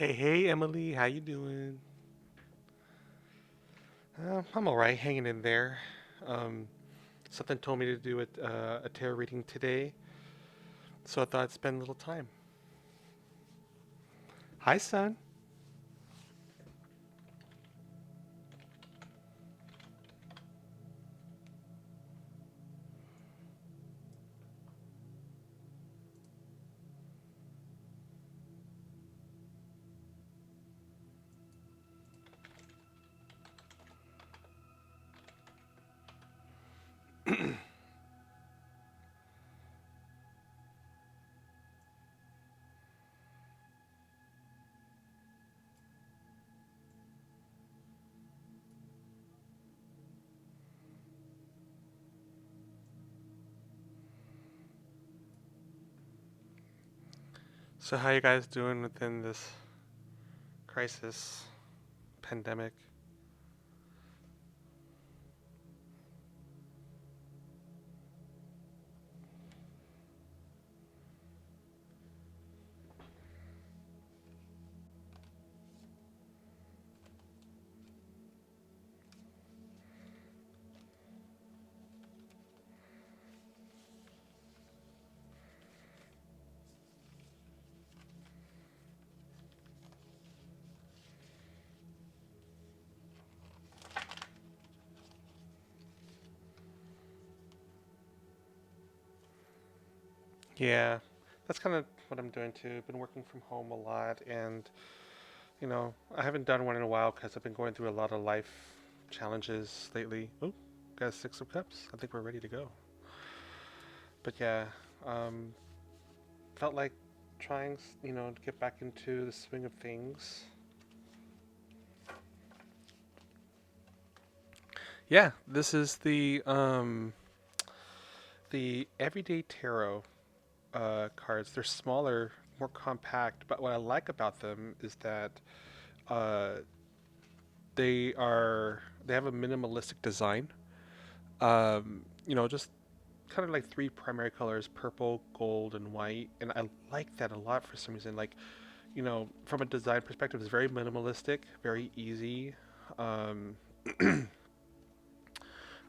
Hey, Emily, how you doing? I'm all right, hanging in there. Um, Something told me to do a tarot reading today, so I thought I'd spend a little time. Hi, son. So, how you guys doing within this crisis, pandemic? Yeah, that's kind of what I'm doing too. Been working from home a lot, and I haven't done one in a while because I've been going through a lot of life challenges lately. Oh, got a Six of Cups. I think we're ready to go. But yeah, um, felt like trying, to get back into the swing of things. Yeah, this is the everyday tarot cards. They're smaller, more compact, but what I like about them is that uh, they have a minimalistic design. Just kind of like three primary colors: purple, gold, and white. And I like that a lot for some reason. Like, from a design perspective, it's very minimalistic, very easy. Um,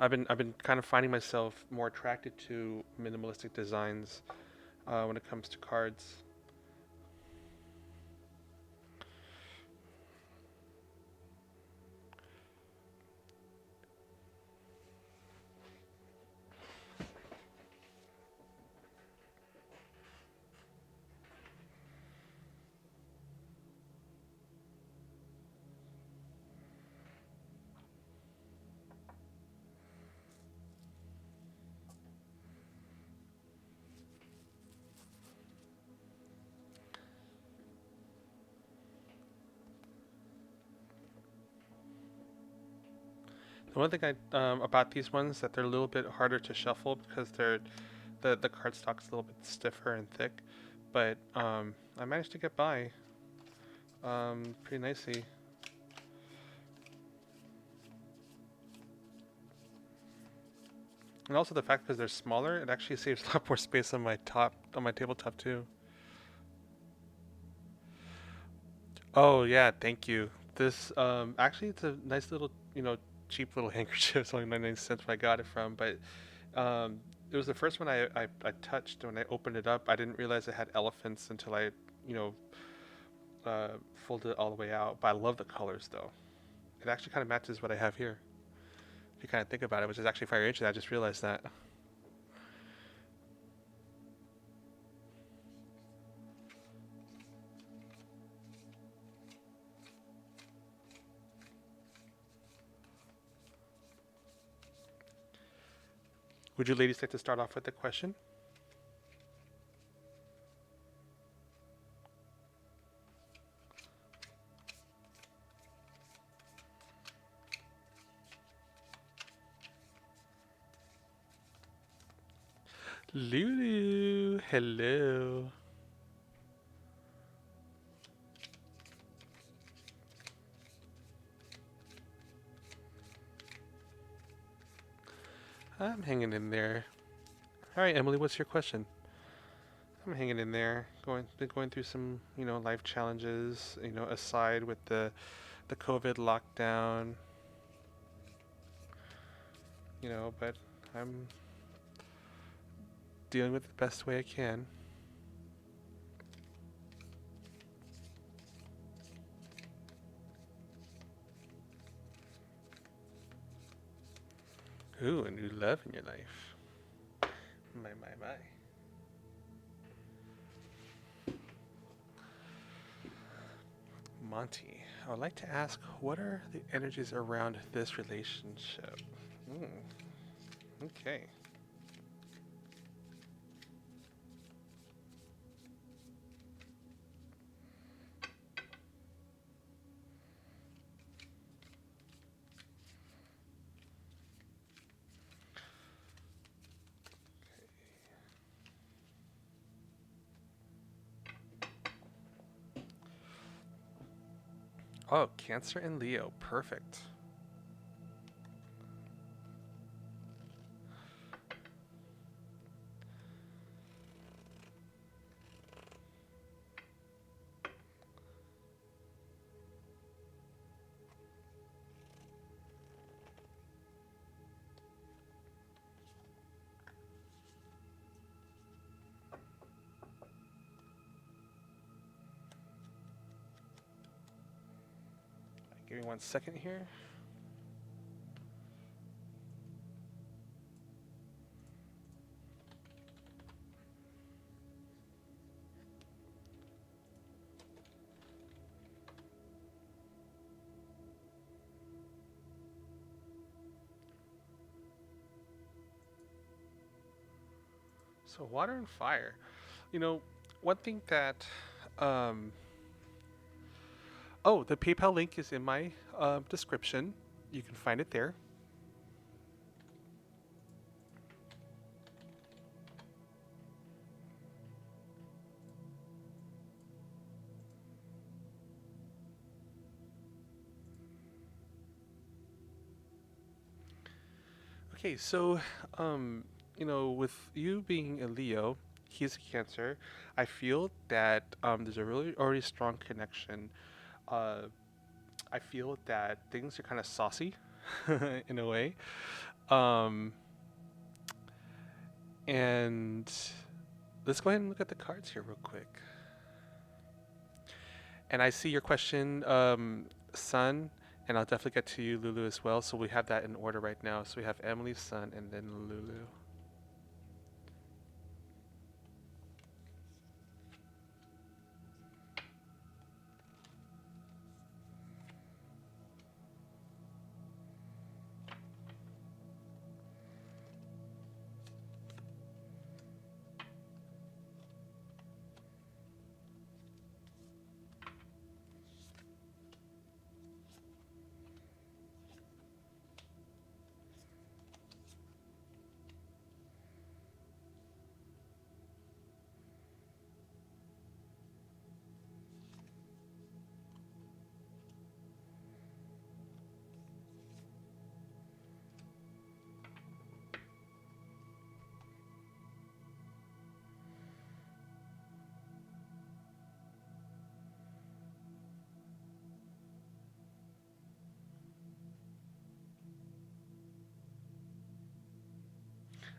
I've been kind of finding myself more attracted to minimalistic designs when it comes to cards. The one thing I about these ones that they're a little bit harder to shuffle because the cardstock's a little bit stiffer and thick, but I managed to get by pretty nicely. And also the fact because they're smaller, it actually saves a lot more space on my tabletop too. Oh yeah, thank you. This actually it's a nice little cheap little handkerchief. It's only 99 cents where I got it from, but it was the first one I touched. When I opened it up, I didn't realize it had elephants until I you know folded it all the way out. But I love the colors though. It actually kind of matches what I have here. If you kind of think about it, which is actually very interesting. I just realized that. Would you ladies like to start off with the question? Lulu, hello. I'm hanging in there. All right, Emily, what's your question? I'm hanging in there. Been going through some, life challenges. Aside with the COVID lockdown. But I'm dealing with it the best way I can. Ooh, a new love in your life. My. Monty, I would like to ask, what are the energies around this relationship? Mm, okay. Oh, Cancer and Leo. Perfect. Give me 1 second here. So, water and fire. You know, one thing that. Um, oh, the PayPal link is in my description. You can find it there. Okay, so, um, with you being a Leo, he's a Cancer. I feel that there's a really already strong connection. Uh, I feel that things are kind of saucy in a way. Um, and let's go ahead and look at the cards here real quick. And I see your question, Sun, and I'll definitely get to you, Lulu, as well. So we have that in order right now. So we have Emily, Sun, and then Lulu.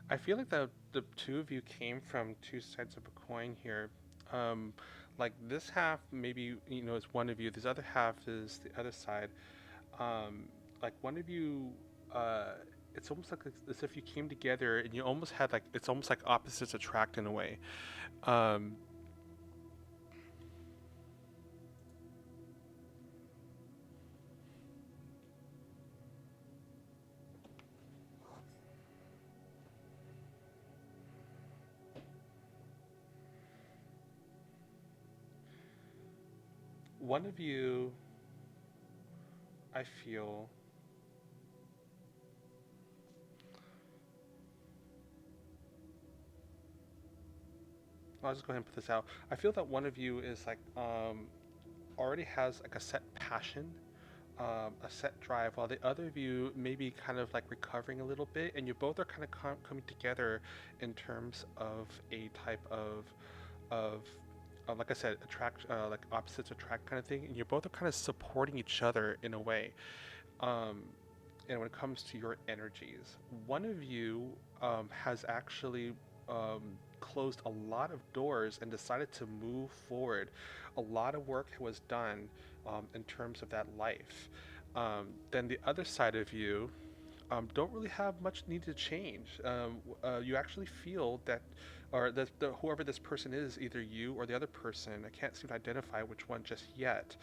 I feel like the two of you came from two sides of a coin here. Um, like this half, maybe is one of you. This other half is the other side. Um, like one of you, uh, it's almost like as if you came together and you almost had like it's almost like opposites attract in a way. Um, one of you, I feel. I'll just go ahead and put this out. I feel that one of you is like already has like a set passion, a set drive, while the other of you maybe kind of like recovering a little bit, and you both are kind of coming together in terms of a type of like I said, attract, like opposites attract kind of thing, and you both are kind of supporting each other in a way. Um, and when it comes to your energies, one of you has actually closed a lot of doors and decided to move forward. A lot of work was done in terms of that life. Then the other side of you don't really have much need to change. You actually feel that, or that whoever this person is, either you or the other person, I can't seem to identify which one just yet,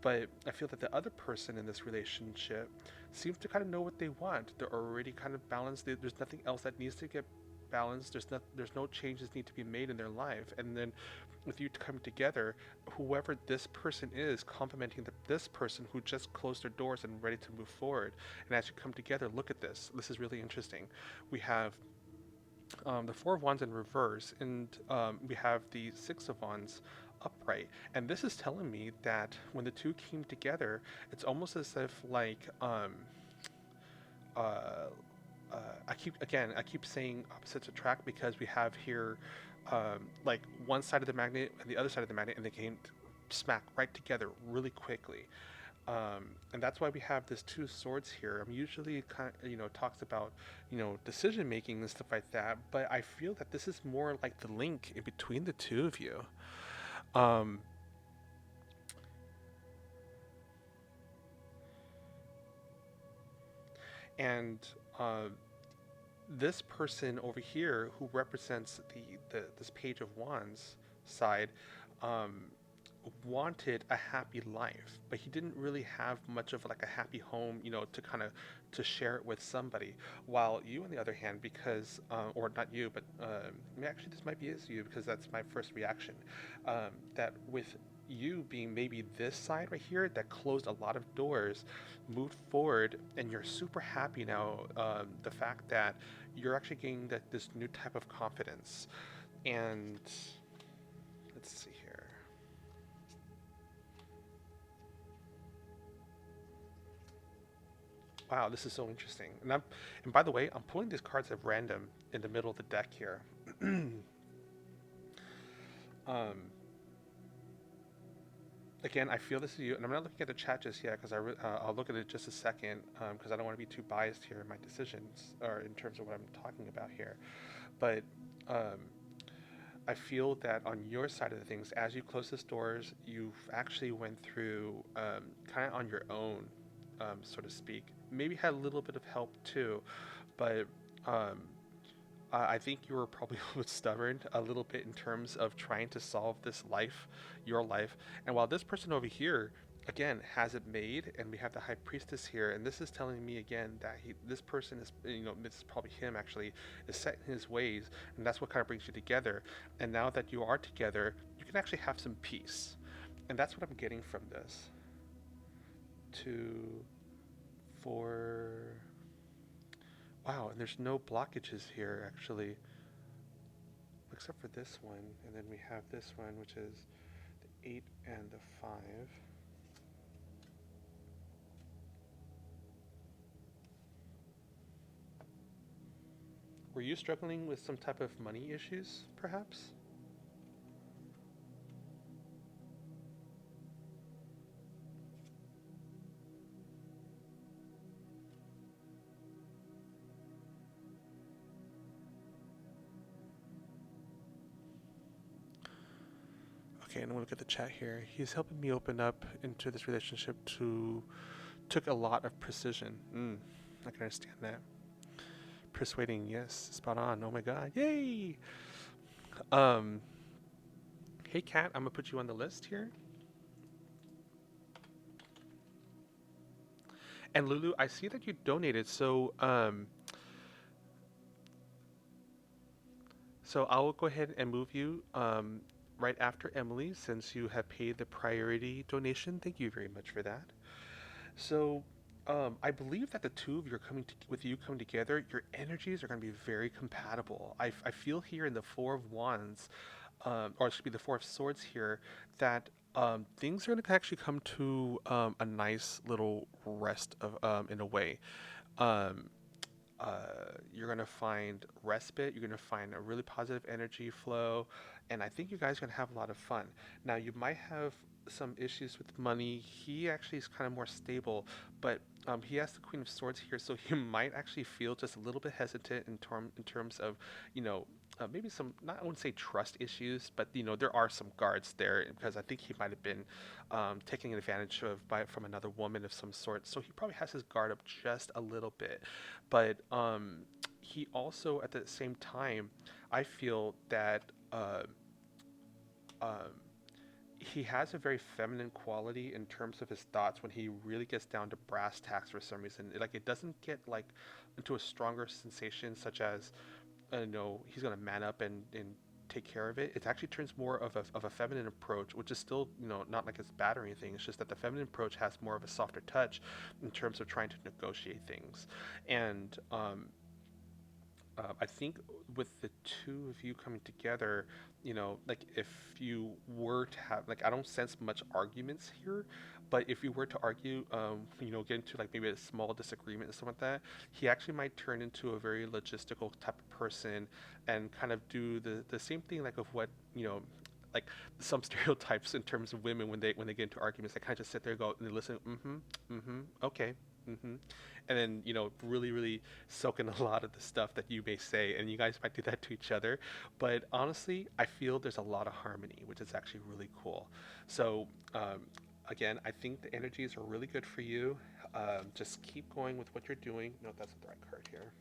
but I feel that the other person in this relationship seems to kind of know what they want. They're already kind of balanced. There's nothing else that needs to get balanced. There's no changes need to be made in their life. And then with you coming together, whoever this person is complementing this person who just closed their doors and ready to move forward. And as you come together, look at this. This is really interesting. We have the Four of Wands in reverse, and we have the Six of Wands upright. And this is telling me that when the two came together, it's almost as if like uh, I keep saying opposites attract because we have here like one side of the magnet and the other side of the magnet, and they came smack right together really quickly. And that's why we have this two swords here. I'm usually kind of, talks about, decision making and stuff like that, but I feel that this is more like the link in between the two of you. Um, and uh, this person over here who represents the this page of wands side, um, wanted a happy life, but he didn't really have much of like a happy home, to kind of to share it with somebody. While you, on the other hand, because or not you, but actually this might be is you because that's my first reaction. That with you being maybe this side right here that closed a lot of doors, moved forward, and you're super happy now. The fact that you're actually getting that this new type of confidence, and let's see here. Wow, this is so interesting. And by the way, I'm pulling these cards at random in the middle of the deck here. um, Again, I feel this is you, and I'm not looking at the chat just yet because I'll look at it just a second because I don't want to be too biased here in my decisions or in terms of what I'm talking about here. But um, I feel that on your side of the things, as you close the doors, you've actually went through kind of on your own, so to speak. Maybe had a little bit of help too, but um, I think you were probably a little bit stubborn, a little bit in terms of trying to solve this life, your life. And while this person over here, again, has it made, and we have the High Priestess here, and this is telling me again that this person is, this is probably him actually, is set in his ways, and that's what kind of brings you together. And now that you are together, you can actually have some peace. And that's what I'm getting from this. Two, four. Wow, and there's no blockages here actually, except for this one. And then we have this one, which is the 8 and the 5. Were you struggling with some type of money issues, perhaps? Okay, and I'm gonna look at the chat here. He's helping me open up into this relationship to took a lot of precision. I can understand that. Persuading, yes, spot on. Oh my god, yay! Um, hey Kat, I'm gonna put you on the list here. And Lulu, I see that you donated, so I will go ahead and move you right after Emily since you have paid the priority donation. Thank you very much for that. So I believe that the two of you are with you coming together, your energies are going to be very compatible. I feel here in the Four of Wands, or it should be the Four of Swords here, that things are going to actually come to a nice little rest of in a way. Um, you're gonna find respite. You're gonna find a really positive energy flow, and I think you guys are gonna have a lot of fun. Now, you might have some issues with money. He actually is kind of more stable, but he has the Queen of Swords here, so you might actually feel just a little bit hesitant in terms of, you know. Maybe some, not I wouldn't say trust issues, but there are some guards there because I think he might have been taking advantage of by from another woman of some sort. So he probably has his guard up just a little bit, but he also at the same time, I feel that um, he has a very feminine quality in terms of his thoughts when he really gets down to brass tacks for some reason. Like it doesn't get like into a stronger sensation such as he's gonna man up and take care of it. It actually turns more of a feminine approach, which is still not like it's bad or anything. It's just that the feminine approach has more of a softer touch in terms of trying to negotiate things, and I think with the two of you coming together, like if you were to have, like, I don't sense much arguments here, but if you were to argue, get into like maybe a small disagreement and stuff like that, he actually might turn into a very logistical type of person and kind of do the same thing like of what, like some stereotypes in terms of women when they get into arguments, they kind of just sit there and go and they listen, okay, and then really really soak in a lot of the stuff that you may say, and you guys might do that to each other. But honestly, I feel there's a lot of harmony, which is actually really cool. So again, I think the energies are really good for you. Just keep going with what you're doing. No, that's not the right card here.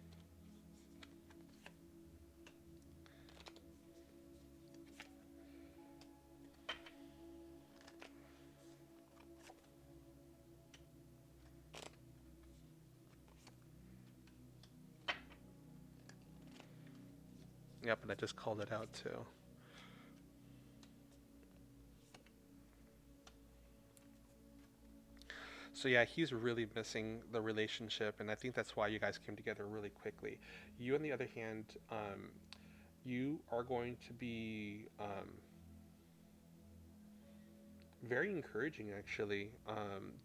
Yep, and I just called it out too. So yeah, he's really missing the relationship, and I think that's why you guys came together really quickly. You, on the other hand, you are going to be very encouraging actually,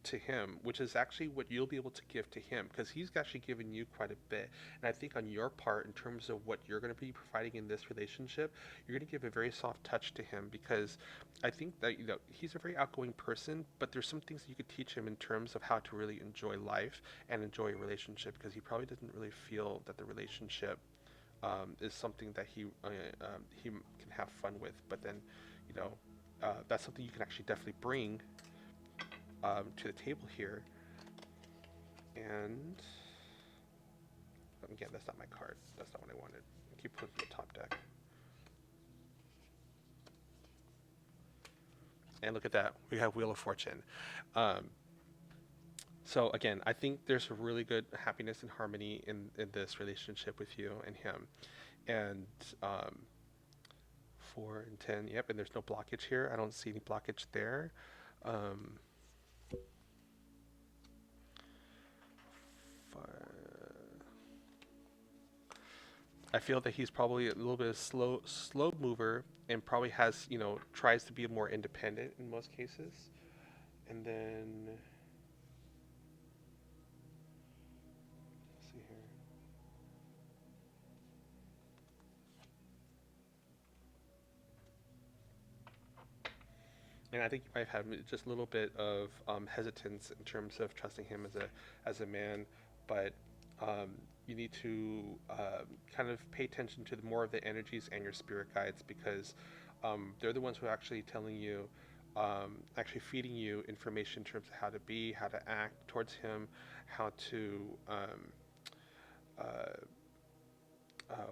to him, which is actually what you'll be able to give to him because he's actually given you quite a bit. And I think on your part, in terms of what you're going to be providing in this relationship, you're going to give a very soft touch to him because I think that he's a very outgoing person, but there's some things you could teach him in terms of how to really enjoy life and enjoy a relationship because he probably doesn't really feel that the relationship is something that he can have fun with. But then, you know, that's something you can actually definitely bring to the table here. And again, that's not my card. That's not what I wanted. I keep putting the top deck. And look at that. We have Wheel of Fortune. Um, so again, I think there's a really good happiness and harmony in this relationship with you and him. And 4 and 10. Yep, and there's no blockage here. I don't see any blockage there. Um, I feel that he's probably a little bit of slow mover and probably has, tries to be more independent in most cases. And then let's see here. And I think you might have just a little bit of hesitance in terms of trusting him as a man, but um, you need to kind of pay attention to more of the energies and your spirit guides because they're the ones who are actually telling you, actually feeding you information in terms of how to be, how to act towards him, how to uh,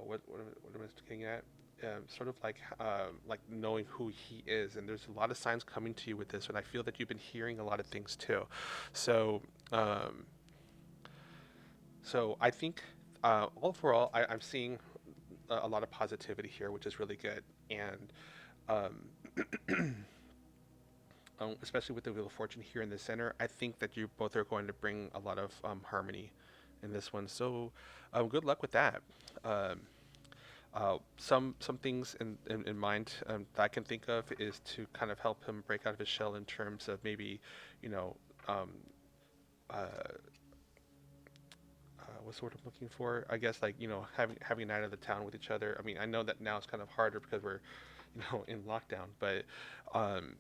what am I looking at? Sort of like knowing who he is, and there's a lot of signs coming to you with this, and I feel that you've been hearing a lot of things too. So, um, so I think overall, I'm seeing a lot of positivity here, which is really good, and um, especially with the Wheel of Fortune here in the center, I think that you both are going to bring a lot of harmony in this one. So, good luck with that. Um, some things in mind that I can think of is to kind of help him break out of his shell in terms of maybe, you know, um, uh, what's the word I'm looking for? I guess like having a night of the town with each other. I mean, I know that now it's kind of harder because we're in lockdown, but um,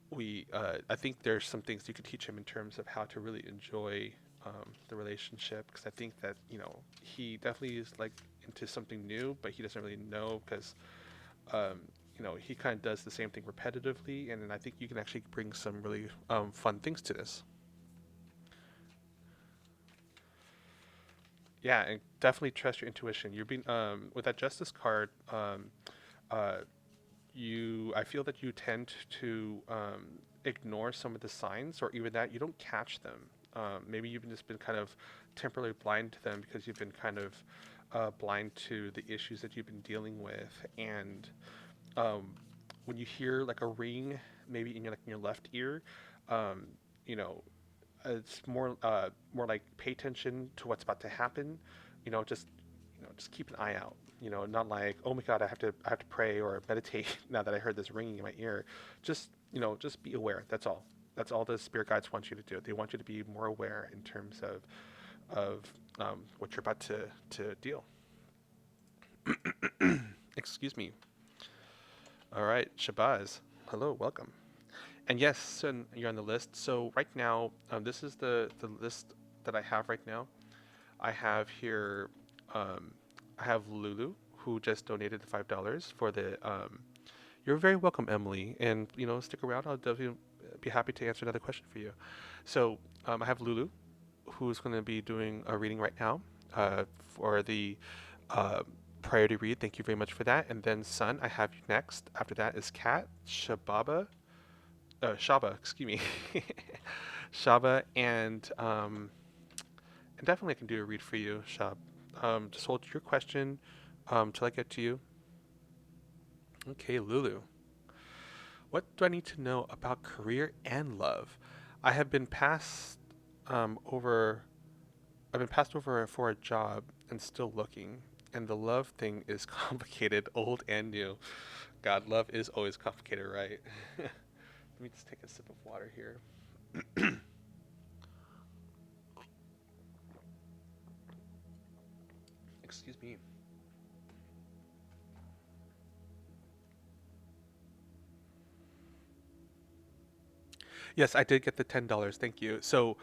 we I think there's some things you could teach him in terms of how to really enjoy the relationship, because I think that he definitely is like into something new, but he doesn't really know because um, he kind of does the same thing repetitively, and then I think you can actually bring some really fun things to this. Yeah, and definitely trust your intuition. You're being with that justice card. Uh, you I feel that you tend to ignore some of the signs, or even that you don't catch them. Maybe you've just been kind of temporarily blind to them because you've been kind of blind to the issues that you've been dealing with. And um, when you hear like a ring, maybe in your left ear, um, you know, it's more like pay attention to what's about to happen. Just just keep an eye out. Not like, oh my God, I have to pray or meditate now that I heard this ringing in my ear. Just be aware. That's all. That's all the spirit guides want you to do. They want you to be more aware in terms of what you're about to deal. Excuse me. All right, Shabazz. Hello, welcome. And yes, so you're on the list. So right now, this is the list that I have right now. I have here, um, I have Lulu, who just donated $5 for the. You're very welcome, Emily, and stick around. I'll definitely be happy to answer another question for you. So I have Lulu, who's going to be doing a reading right now, for the uh, priority read. Thank you very much for that. And then Sun, I have you next. After that is Kat, Shaba, excuse me, Shaba, and definitely I can do a read for you, Shab. Just hold your question till I get to you. Okay, Lulu. What do I need to know about career and love? I have been passed over. I've been passed over for a job and still looking. And the love thing is complicated, old and new. God, love is always complicated, right? Let me just take a sip of water here. Excuse me. Yes, I did get the $10. Thank you. So,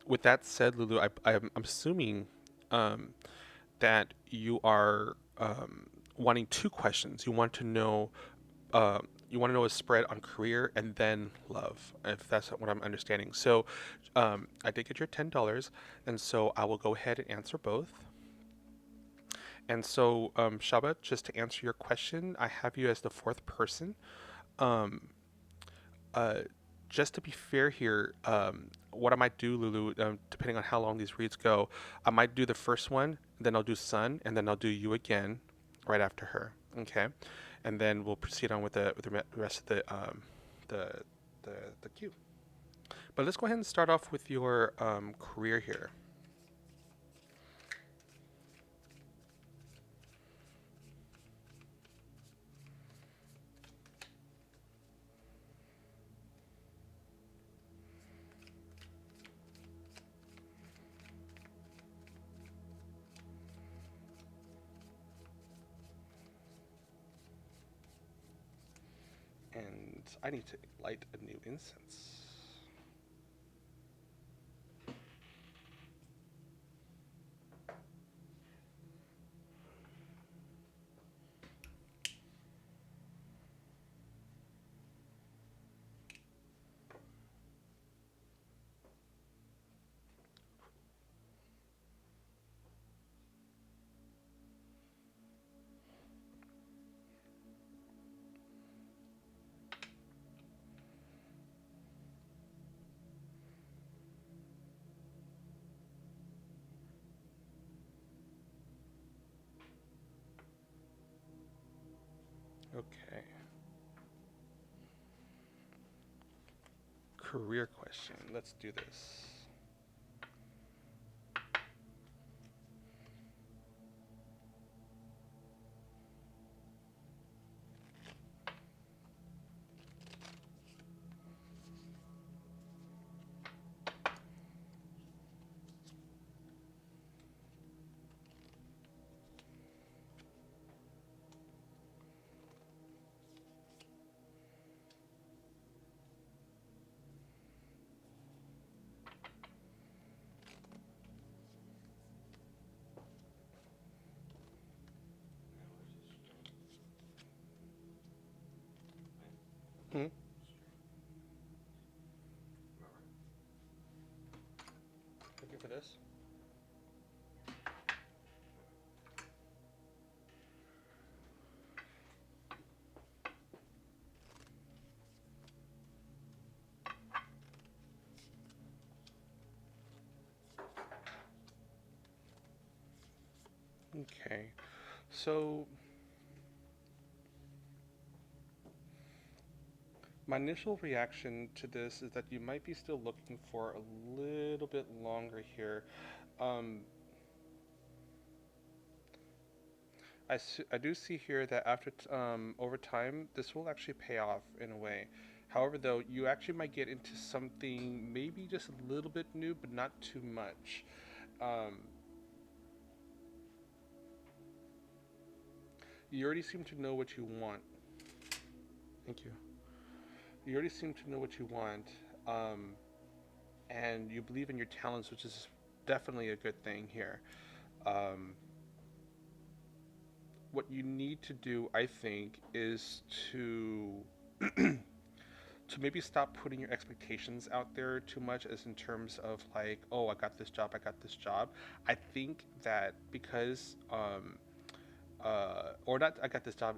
with that said, Lulu, I'm assuming um, that you are wanting two questions. You want to know a spread on career and then love, if that's what I'm understanding. So, I did get your $10, and so I will go ahead and answer both. And so, Shaba, just to answer your question, I have you as the fourth person. Um, uh, just to be fair here, what I might do, Lulu, depending on how long these reads go, I might do the first one, then I'll do Sun, and then I'll do you again right after her. Okay, and then we'll proceed on with the rest of the the the queue. But let's go ahead and start off with your career here. And I need to light a new incense. Okay. Career question. Let's do this. Okay. So my initial reaction to this is that you might be still looking for a little bit longer here. Um, I do see here that over time, this will actually pay off in a way. However, though, you actually might get into something maybe just a little bit new, but not too much. Um, you already seem to know what you want. Thank you. You already seem to know what you want, um, and you believe in your talents, which is definitely a good thing here. Um, what you need to do, I think, is to maybe stop putting your expectations out there too much, as in terms of like, oh, I got this job, I got this job. I think that because or not, I got this job.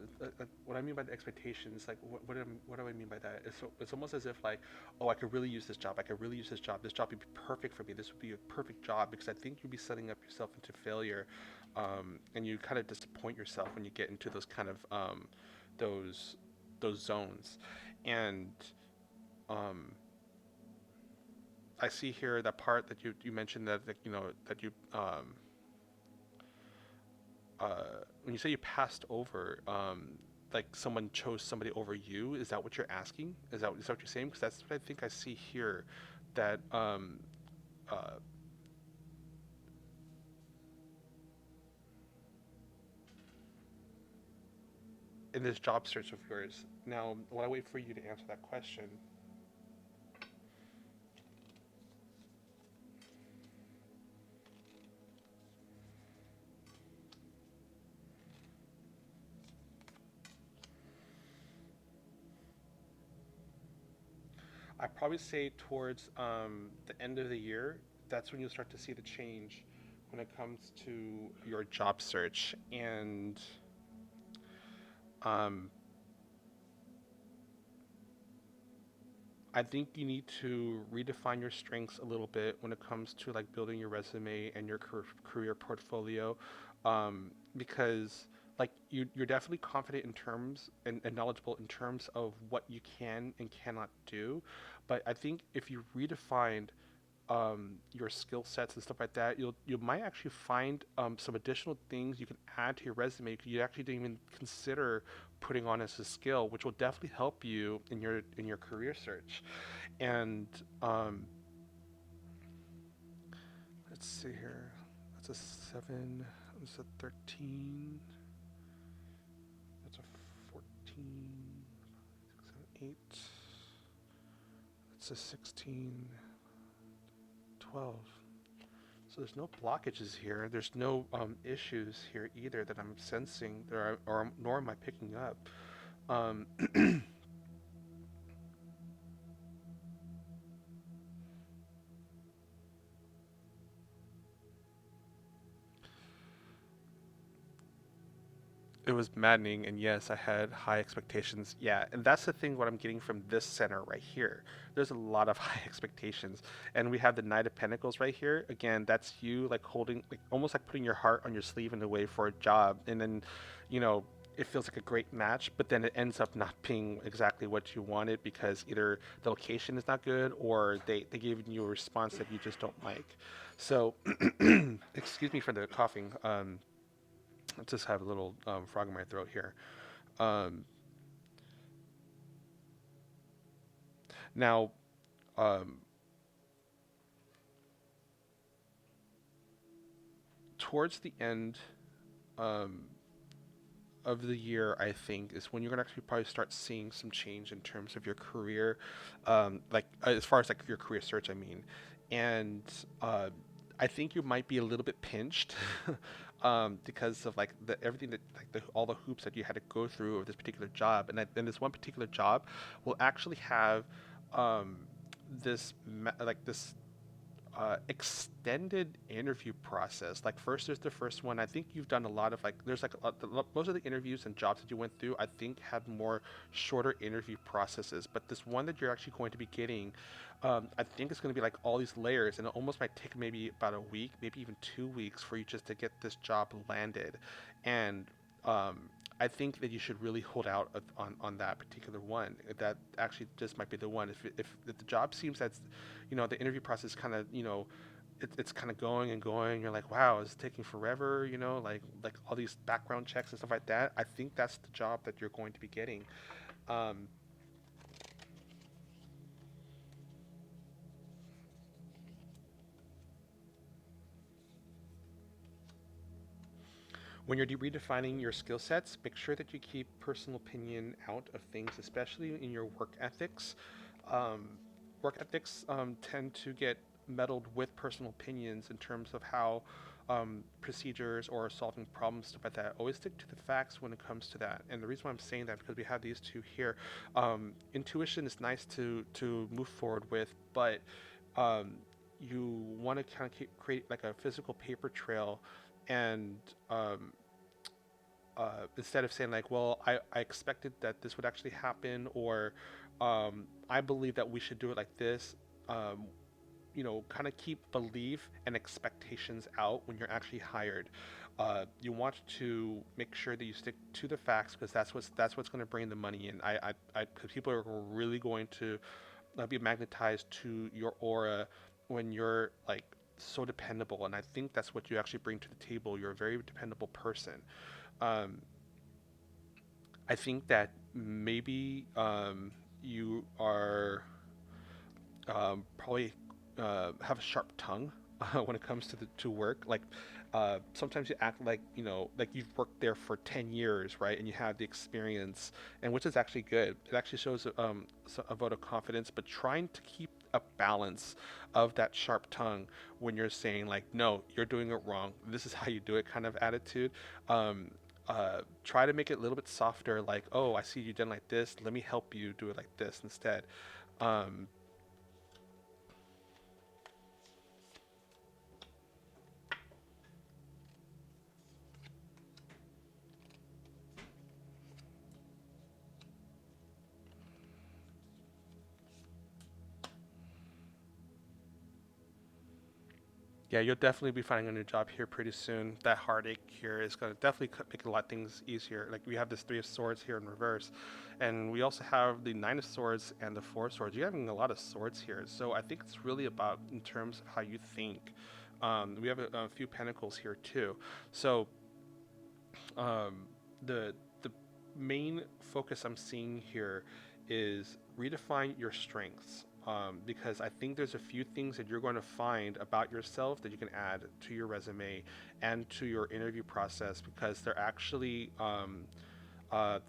What I mean by the expectations, like, what do I mean by that? It's almost as if like, oh, I could really use this job. I could really use this job. This job would be perfect for me. This would be a perfect job, because I think you'd be setting up yourself into failure, and you kind of disappoint yourself when you get into those kind of those those zones, and um, I see here that part that you mentioned that you know that you when you say you passed over, like someone chose somebody over you, is that what you're asking? Is that what you're saying? Because that's what I think I see here, that uh, in this job search of yours. Now, while I wait for you to answer that question, I probably say towards the end of the year, that's when you'll start to see the change when it comes to your job search, and um, I think you need to redefine your strengths a little bit when it comes to like building your resume and your career portfolio, because like you're definitely confident in terms and knowledgeable in terms of what you can and cannot do, but I think if you redefined your skill sets and stuff like that, you might actually find some additional things you can add to your resume you actually didn't even consider putting on as a skill, which will definitely help you in your career search. And um, let's see here. That's a 7. That's a 13. That's a 14. 8. That's a 16. 12. So there's no blockages here. There's no issues here either that I'm sensing, or nor am I picking up. Um, it was maddening, and yes, I had high expectations. Yeah, and that's the thing. What I'm getting from this center right here, there's a lot of high expectations, and we have the Knight of Pentacles right here. Again, that's you like holding, like almost like putting your heart on your sleeve in a way for a job, and then, you know, it feels like a great match, but then it ends up not being exactly what you wanted, because either the location is not good, or they gave you a response that you just don't like. So, excuse me for the coughing. I just have a little frog in my throat here. Um, now, um, towards the end um, of the year, I think is when you're gonna actually probably start seeing some change in terms of your career, like as far as like your career search, I mean, and uh, I think you might be a little bit pinched because of like the everything that like all the hoops that you had to go through of this particular job, and this one particular job will actually have um, this extended interview process. Like first, there's the first one. I think you've done a lot of like. There's like most of the interviews and jobs that you went through. I think had more shorter interview processes. But this one that you're actually going to be getting, I think it's going to be like all these layers, and it almost might take maybe about a week, maybe even 2 weeks for you just to get this job landed. And I think that you should really hold out on that particular one. That actually just might be the one. If the job seems that's, the interview process kind of, it's kind of going and going. You're like, wow, it's taking forever. Like all these background checks and stuff like that. I think that's the job that you're going to be getting. Um, when you're redefining your skill sets, make sure that you keep personal opinion out of things, especially in your work ethics. Um, Work ethics tend to get meddled with personal opinions in terms of how procedures or solving problems, stuff like that. Always stick to the facts when it comes to that. And the reason why I'm saying that because we have these two here. Intuition is nice to move forward with, but um, you want to kind of create like a physical paper trail and instead of saying like, well, I expected that this would actually happen, or I believe that we should do it like this. Um, kind of keep belief and expectations out when you're actually hired. You want to make sure that you stick to the facts because that's what's going to bring the money in. Cause people are really going to be magnetized to your aura when you're like so dependable, and I think that's what you actually bring to the table. You're a very dependable person. Um, I think that maybe you are probably have a sharp tongue when it comes to work. Like sometimes you act like like you've worked there for 10 years, right? And you have the experience, and which is actually good. It actually shows a vote of confidence. But trying to keep a balance of that sharp tongue when you're saying like, no, you're doing it wrong. This is how you do it, kind of attitude. Um, Try to make it a little bit softer. Like, oh, I see you done like this. Let me help you do it like this instead. Um, Yeah, you'll definitely be finding a new job here pretty soon. That heartache here is going to definitely make a lot of things easier. Like we have this Three of Swords here in reverse, and we also have the Nine of Swords and the Four of Swords. You're having a lot of swords here, so I think it's really about in terms of how you think. We have a few Pentacles here too, so um, the main focus I'm seeing here is redefine your strengths. Because I think there's a few things that you're going to find about yourself that you can add to your resume and to your interview process because they're actually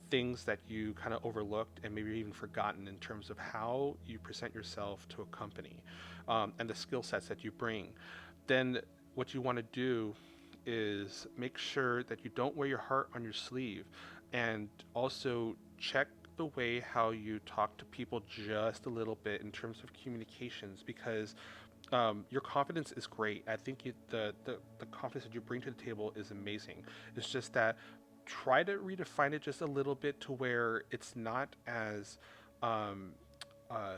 things that you kind of overlooked and maybe even forgotten in terms of how you present yourself to a company and the skill sets that you bring. Then what you want to do is make sure that you don't wear your heart on your sleeve and also check the way how you talk to people just a little bit in terms of communications because your confidence is great. I think the confidence that you bring to the table is amazing. It's just that try to redefine it just a little bit to where it's not um, uh,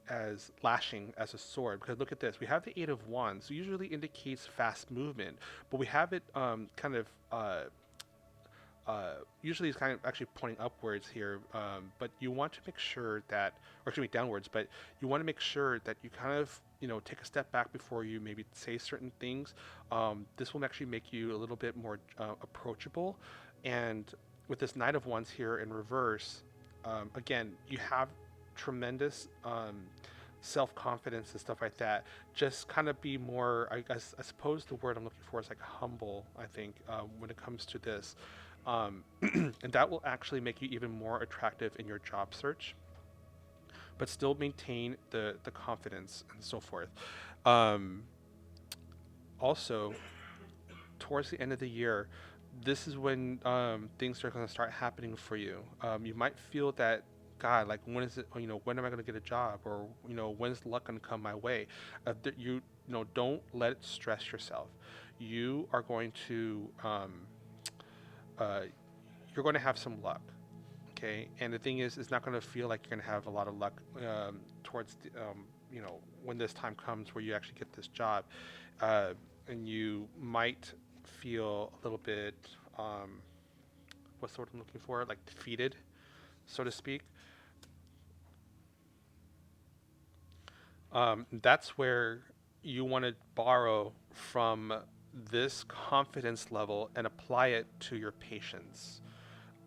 as lashing as a sword. Because look at this, we have the Eight of Wands, usually indicates fast movement, but we have it kind of usually it's kind of actually pointing upwards here, but you want to make sure that, or excuse me, downwards, but you want to make sure that you kind of, take a step back before you maybe say certain things. This will actually make you a little bit more approachable. And with this Knight of Wands here in reverse, again, you have tremendous self confidence and stuff like that. Just kind of be more, I guess, I suppose the word I'm looking for is like humble, I think, when it comes to this. And that will actually make you even more attractive in your job search, but still maintain the confidence and so forth. Um, Also, towards the end of the year, this is when things are going to start happening for you. You might feel that, when is it? When am I going to get a job? Or when's luck going to come my way? You don't let it stress yourself. You are going to uh, you're going to have some luck. Okay, and the thing is, it's not going to feel like you're going to have a lot of luck towards when this time comes where you actually get this job, uh, and you might feel a little bit what's the word I'm looking for, like defeated, so to speak. That's where you want to borrow from this confidence level and apply it to your patience.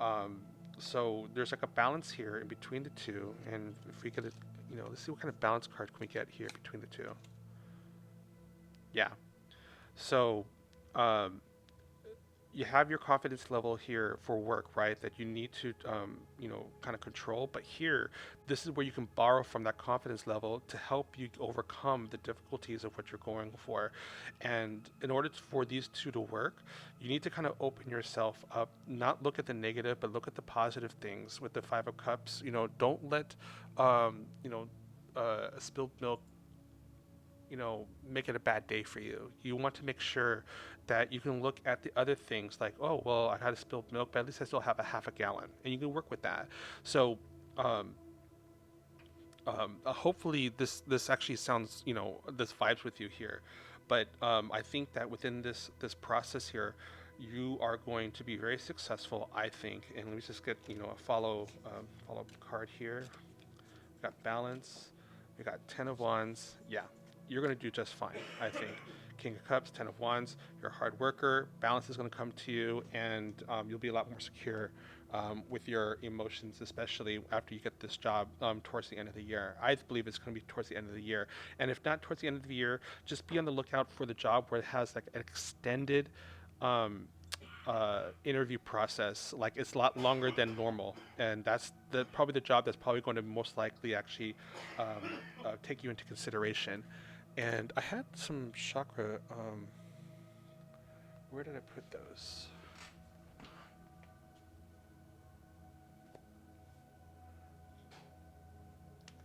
Um, so there's like a balance here in between the two, and if we could, let's see what kind of balance card can we get here between the two. Yeah. So um, you have your confidence level here for work, right? That you need to, kind of control. But here, this is where you can borrow from that confidence level to help you overcome the difficulties of what you're going for. And in order for these two to work, you need to kind of open yourself up, not look at the negative, but look at the positive things with the Five of Cups. Don't let, um, you know, spilled milk make it a bad day for you. You want to make sure that you can look at the other things like, oh, well, I had a spilled milk, but at least I still have a half a gallon, and you can work with that. So, um, hopefully, this actually sounds, this vibes with you here. But I think that within this process here, you are going to be very successful. I think, and let me just get a follow card here. We got balance. We got 10 of wands. Yeah, you're going to do just fine, I think. King of Cups, 10 of wands. You're a hard worker. Balance is going to come to you, and you'll be a lot more secure with your emotions, especially after you get this job towards the end of the year. I believe it's going to be towards the end of the year. And if not towards the end of the year, just be on the lookout for the job where it has like an extended um, interview process. Like it's a lot longer than normal, and that's probably the job that's probably going to most likely actually take you into consideration. And I had some chakra. Where did I put those?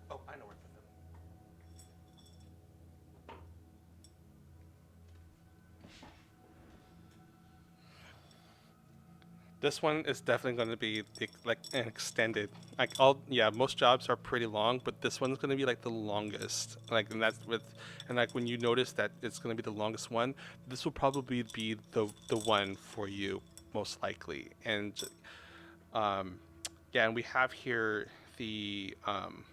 Oh, I know where I put them. This one is definitely going to be like an extended. Like yeah, most jobs are pretty long, but this one's going to be like the longest. Like, and that's with, and like when you notice that it's going to be the longest one, this will probably be the one for you most likely. And um, yeah, and we have here the um,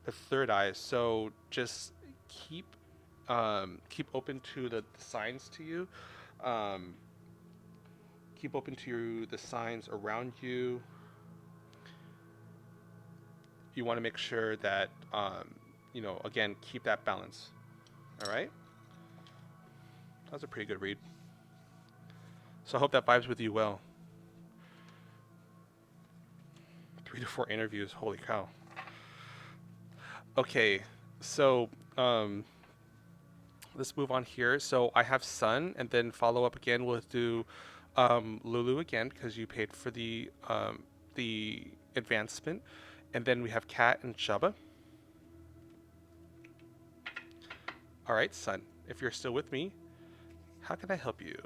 the third eye. So just keep keep open to the signs to you. Um, keep open to the signs around you. You want to make sure that again, keep that balance. All right, that's a pretty good read. So I hope that vibes with you well. 3 to 4 interviews. Holy cow. Okay, so um, let's move on here. So I have Sun, and then follow up again. We'll do Lulu again because you paid for the advancement, and then we have Kat and Shaba. All right, Sun. If you're still with me, how can I help you?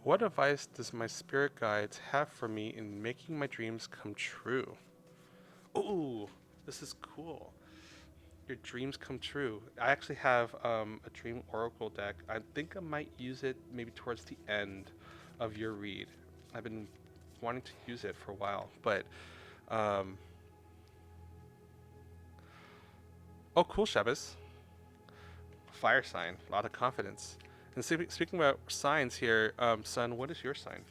What advice does my spirit guides have for me in making my dreams come true? Ooh, this is cool. Your dreams come true. I actually have a dream oracle deck. I think I might use it maybe towards the end of your read. I've been wanting to use it for a while, but um, oh, cool, Shabbos. Fire sign, a lot of confidence. And speaking about signs here, Sun, what is your sign?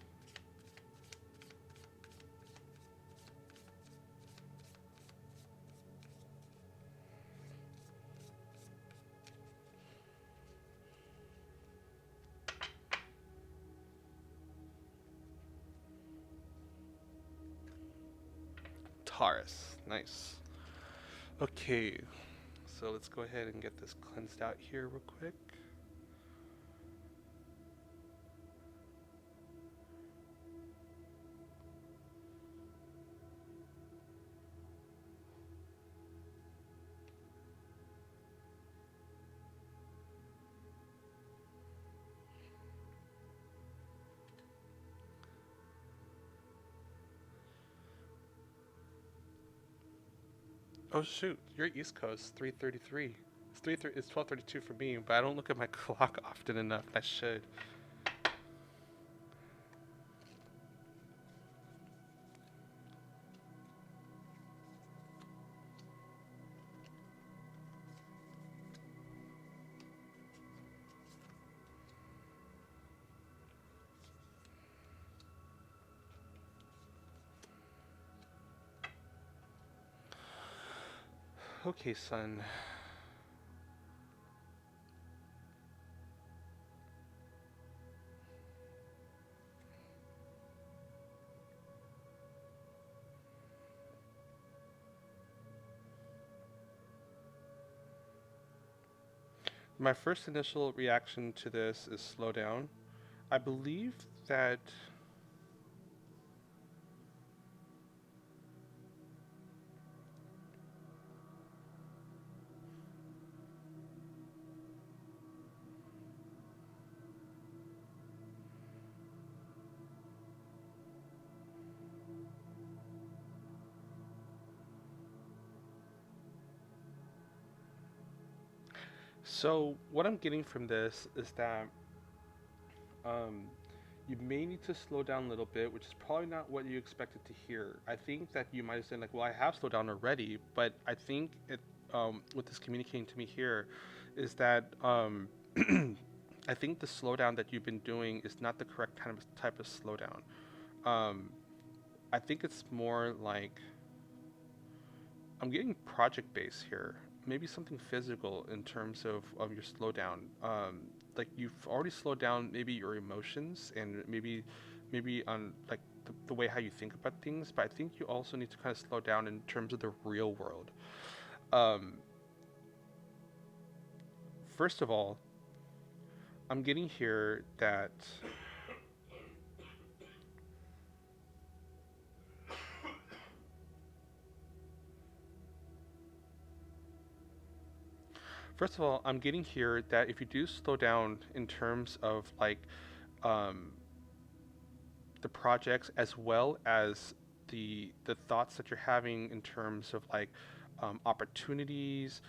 Taurus. Nice. Okay, So let's go ahead and get this cleansed out here real quick. Oh shoot, you're East Coast, 3:33. It's 12:32 for me, but I don't look at my clock often enough. I should. Okay, son. My first initial reaction to this is slow down. I believe that. So, what I'm getting from this is that um, you may need to slow down a little bit, which is probably not what you expected to hear. I think that you might have said, like, well, I have slowed down already, but I think what this communicating to me here is that I think the slowdown that you've been doing is not the correct kind of type of slowdown. Um, I think it's more like I'm getting project based here. Maybe something physical in terms of your slowdown. Like you've already slowed down maybe your emotions and maybe on like the way how you think about things, but I think you also need to kind of slow down in terms of the real world. Um, First of all, I'm getting here that first of all, I'm getting here that if you do slow down in terms of like um, the projects as well as the thoughts that you're having in terms of like opportunities,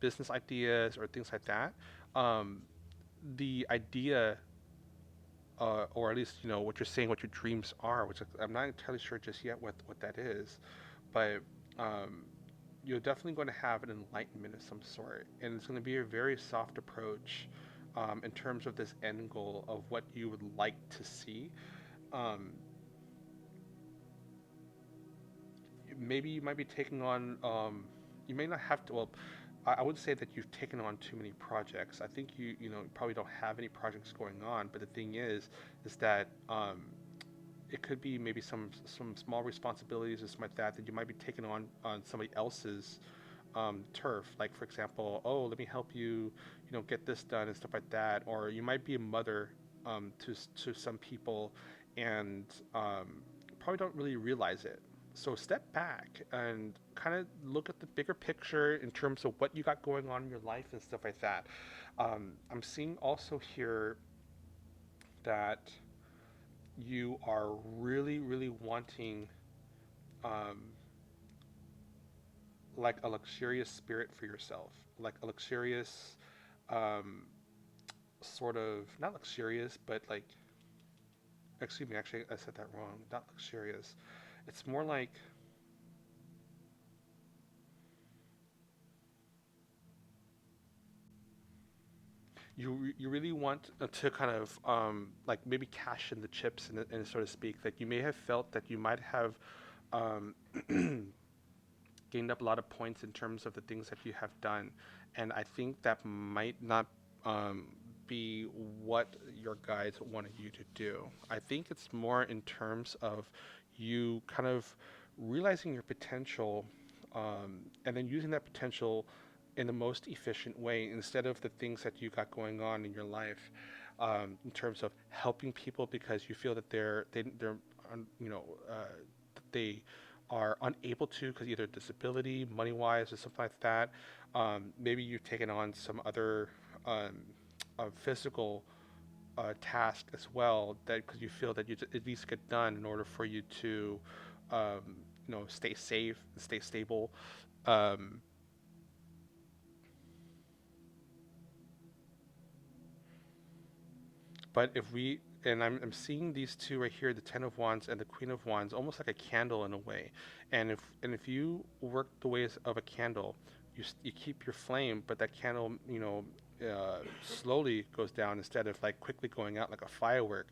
business ideas, or things like that. Um, the idea, or at least what you're saying, what your dreams are, which I'm not entirely sure just yet what that is, but um, you're definitely going to have an enlightenment of some sort, and it's going to be a very soft approach in terms of this end goal of what you would like to see. Um, Maybe you might be taking on you may not have to, well, I would say that you've taken on too many projects. I think you probably don't have any projects going on, but the thing is that it could be maybe some small responsibilities or something like that you might be taking on somebody else's turf. Like for example, oh, let me help you, get this done and stuff like that. Or you might be a mother to some people, and probably don't really realize it. So step back and kind of look at the bigger picture in terms of what you got going on in your life and stuff like that. I'm seeing also here that you are really, really wanting um, like a luxurious spirit for yourself, like a luxurious, um, sort of not luxurious, but like, excuse me, actually, I said that wrong. Not luxurious. It's more like you really want to kind of like maybe cash in the chips and so to speak. That you may have felt that you might have um, gained up a lot of points in terms of the things that you have done, and I think that might not um, be what your guides wanted you to do. I think it's more in terms of you kind of realizing your potential, and then using that potential in the most efficient way instead of the things that you got going on in your life, in terms of helping people because you feel that they're you know, they are unable to because either disability, money wise, or something like that. Maybe you've taken on some other um, physical task as well that because you feel that you it needs to get done in order for you to stay safe, stay stable. Um, But if we, and I'm seeing these two right here, the Ten of Wands and the Queen of Wands, almost like a candle in a way. And if you work the ways of a candle, you keep your flame, but that candle, slowly goes down instead of like quickly going out like a firework.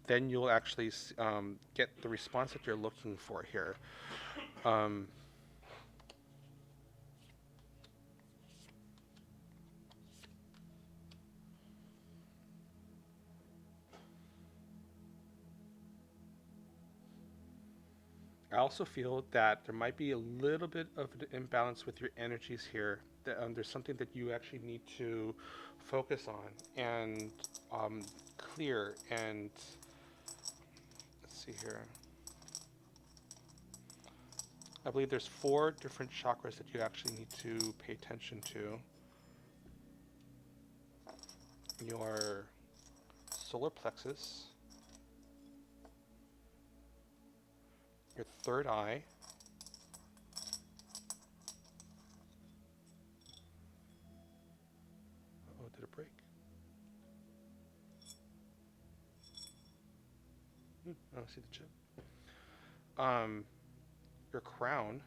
Then you'll actually get the response that you're looking for here. Um, I also feel that there might be a little bit of an imbalance with your energies here. That, there's something that you actually need to focus on and um, clear. And let's see here. I believe there's four different chakras that you actually need to pay attention to. Your solar plexus, your third eye, oh, did it break? I don't see the chip. Um, your crown,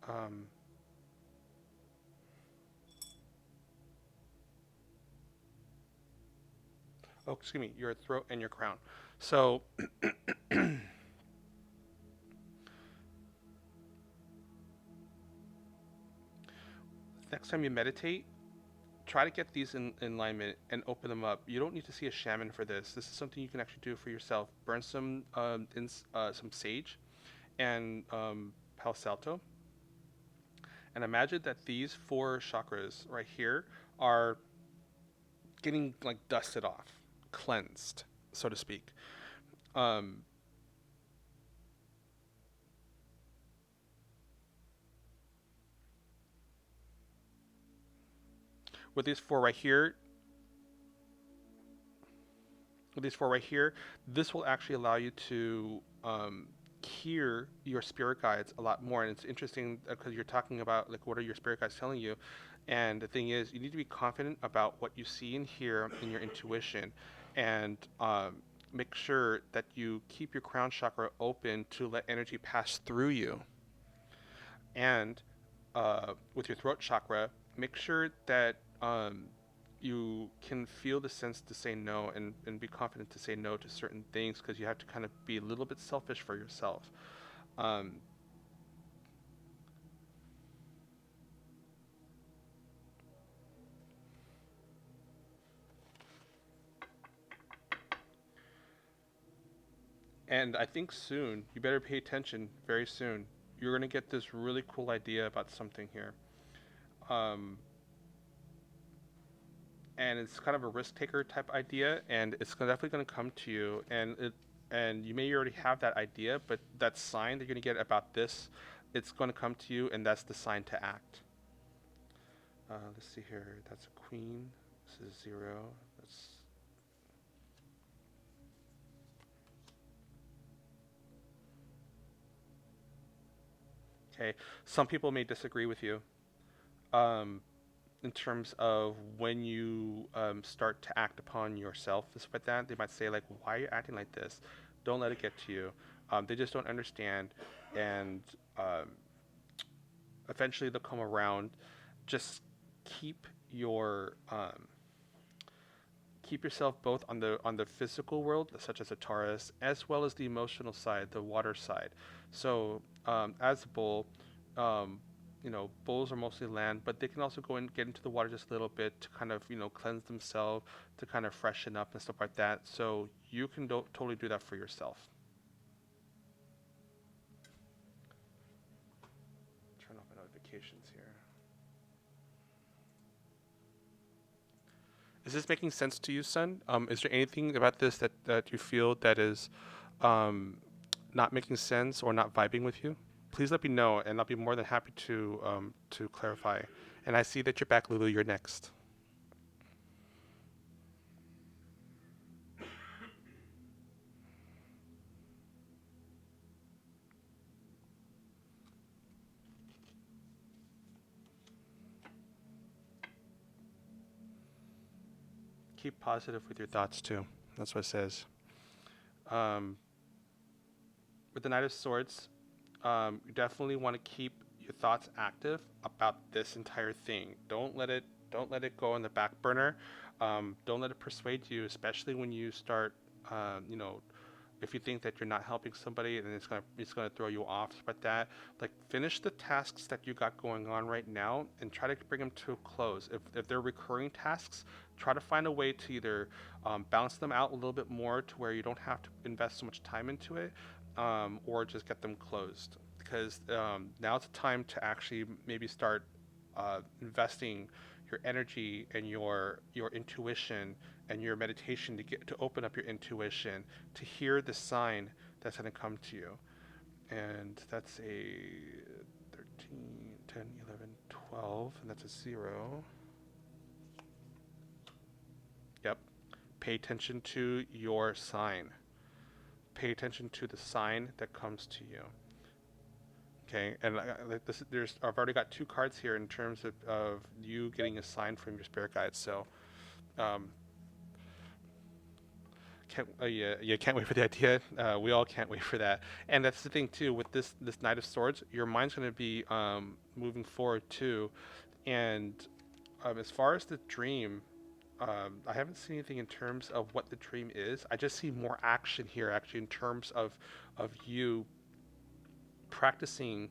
um, oh, excuse me, your throat and your crown. So next time you meditate, try to get these in alignment and open them up. You don't need to see a shaman for this. This is something you can actually do for yourself. Burn some sage and Palo Santo, and imagine that these four chakras right here are getting like dusted off, cleansed, so to speak. Um, with these four right here, with these four right here, this will actually allow you to hear your spirit guides a lot more. And it's interesting because you're talking about like what are your spirit guides telling you, and the thing is, you need to be confident about what you see and hear in your intuition, and make sure that you keep your crown chakra open to let energy pass through you. And with your throat chakra, make sure that you can feel the sense to say no and be confident to say no to certain things because you have to kind of be a little bit selfish for yourself. Um, and I think soon, you better pay attention very soon. You're going to get this really cool idea about something here. Um, and it's kind of a risk taker type idea, and it's definitely going to come to you. And you may already have that idea, but that sign that you're going to get about this, it's going to come to you, and that's the sign to act. Let's see here. That's a queen. This is zero. That's okay. Some people may disagree with you. Um, in terms of when you start to act upon yourself, stuff like that, they might say like, "Why are you acting like this? Don't let it get to you." They just don't understand, and um, eventually they'll come around. Just keep your keep yourself both on the physical world, such as a Taurus, as well as the emotional side, the water side. So as a bull, um, bulls are mostly land, but they can also go and get into the water just a little bit to kind of cleanse themselves, to kind of freshen up and stuff like that. So you can totally do that for yourself. Is this making sense to you, son? Is there anything about this that you feel that is um, not making sense or not vibing with you? Please let me know, and I'll be more than happy to clarify. And I see that you're back, Lulu. You're next. Keep positive with your thoughts too. That's what it says. Um, with the Knight of Swords, you definitely want to keep your thoughts active about this entire thing. Don't let it go on the back burner. Don't let it persuade you, especially when you start, you know, if you think that you're not helping somebody and it's gonna throw you off like that. Like finish the tasks that you got going on right now and try to bring them to a close. If they're recurring tasks, try to find a way to either balance them out a little bit more to where you don't have to invest so much time into it, or just get them closed. Because now it's time to actually maybe start investing your energy and your intuition and your meditation to open up your intuition to hear the sign that's going to come to you. And that's a 13, 10, 11, 12, and that's a 0. Yep. Pay attention to your sign. Pay attention to the sign that comes to you. Okay, and I've already got two cards here in terms of you getting a sign from your spirit guides. So, um, yeah, can't wait for the idea. We all can't wait for that. And that's the thing too with this Knight of Swords. Your mind's going to be moving forward too. And as far as the dream, I haven't seen anything in terms of what the dream is. I just see more action here, actually, in terms of you practicing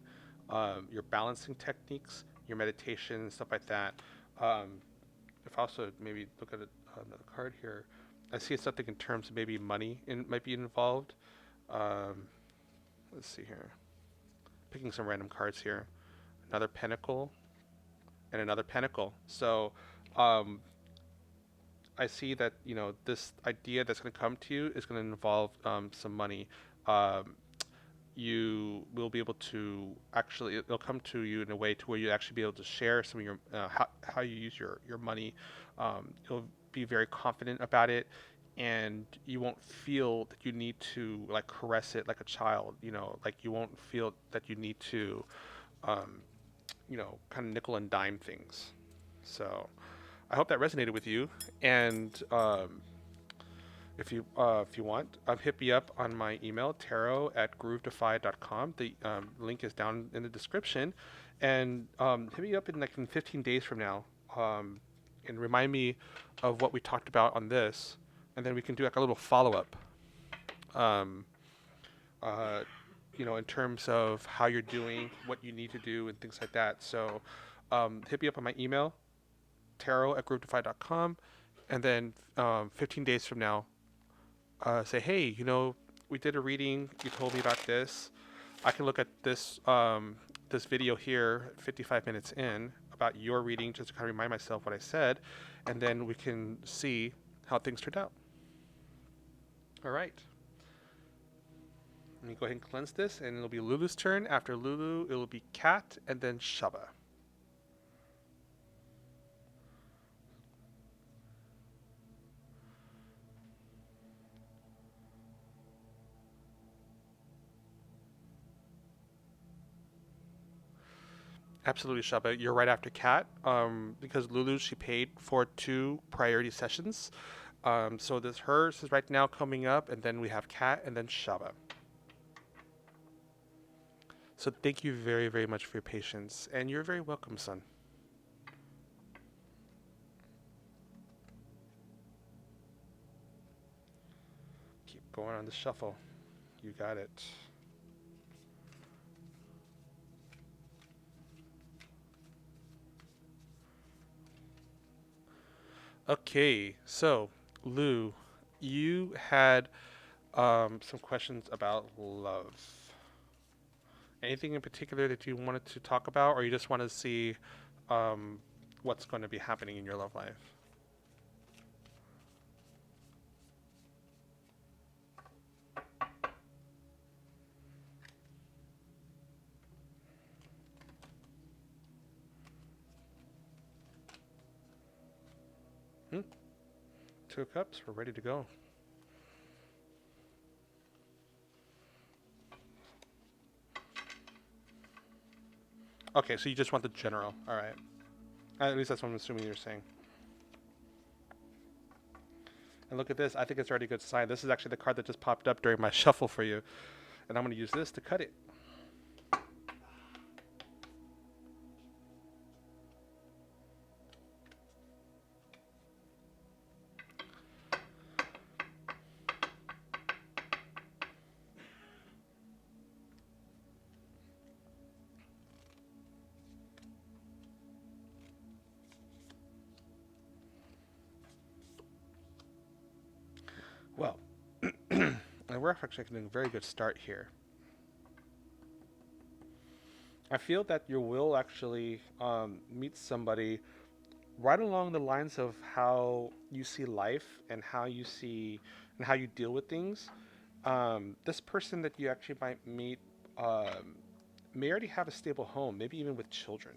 your balancing techniques, your meditation, and stuff like that. Um, if I also maybe look at another card here, I see something in terms of maybe money might be involved. Um, let's see here. Picking some random cards here. Another pentacle and another pentacle. So um, I see that this idea that's going to come to you is going to involve some money. Um, you will be able to actually it'll come to you in a way to where you actually be able to share some of your how you use your money. You'll be very confident about it, and you won't feel that you need to like caress it like a child. Like you won't feel that you need to um, kind of nickel and dime things. So I hope that resonated with you, and if you want, hit me up on my email, tarot@groovedefy.com. The link is down in the description. And hit me up in 15 days from now, and remind me of what we talked about on this. And then we can do like a little follow-up, um, uh, in terms of how you're doing, what you need to do, and things like that. So hit me up on my email, tarot@groovedefy.com. And then 15 days from now, say, hey, we did a reading. You told me about this. I can look at this video here, 55 minutes in, about your reading, just to kind of remind myself what I said, and then we can see how things turned out. All right. Let me go ahead and cleanse this, and it'll be Lulu's turn. After Lulu, it'll be Kat, and then Shaba. Absolutely, Shaba. You're right after Kat, because Lulu, she paid for 2 priority sessions. So this hers is right now coming up, and then we have Kat, and then Shaba. So thank you very, very much for your patience, and you're very welcome, son. Keep going on the shuffle. You got it. Okay, so Lou, you had some questions about love. Anything in particular that you wanted to talk about, or you just want to see um, what's going to be happening in your love life? Hmm? 2 cups. We're ready to go. Okay, so you just want the general. All right. At least that's what I'm assuming you're saying. And look at this. I think it's already a good sign. This is actually the card that just popped up during my shuffle for you. And I'm going to use this to cut it. Well, and we're actually getting a very good start here. I feel that you will actually meet somebody right along the lines of how you see life and how you see and how you deal with things. This person that you actually might meet may already have a stable home, maybe even with children.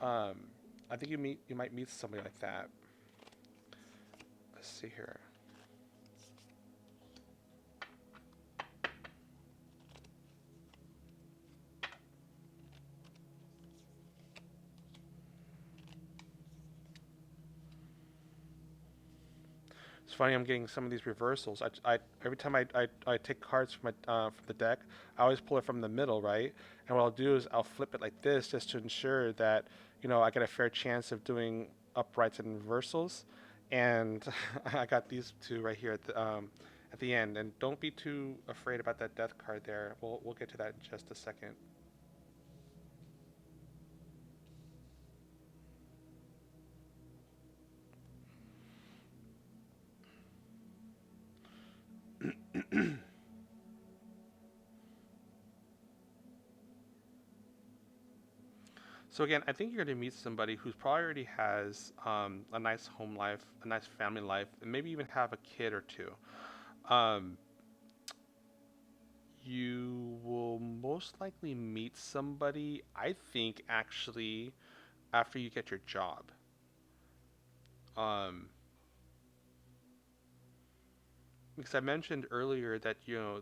Um, I think you might meet somebody like that. Let's see here. It's funny. I'm getting some of these reversals. Every time I take cards from the deck, I always pull it from the middle, right? And what I'll do is I'll flip it like this just to ensure that I get a fair chance of doing uprights and reversals. And I got these two right here at the end. And don't be too afraid about that death card there. We'll get to that in just a second. So again, I think you're going to meet somebody who probably already has a nice home life, a nice family life, and maybe even have a kid or two. Um, you will most likely meet somebody, I think, actually, after you get your job. Um, because I mentioned earlier that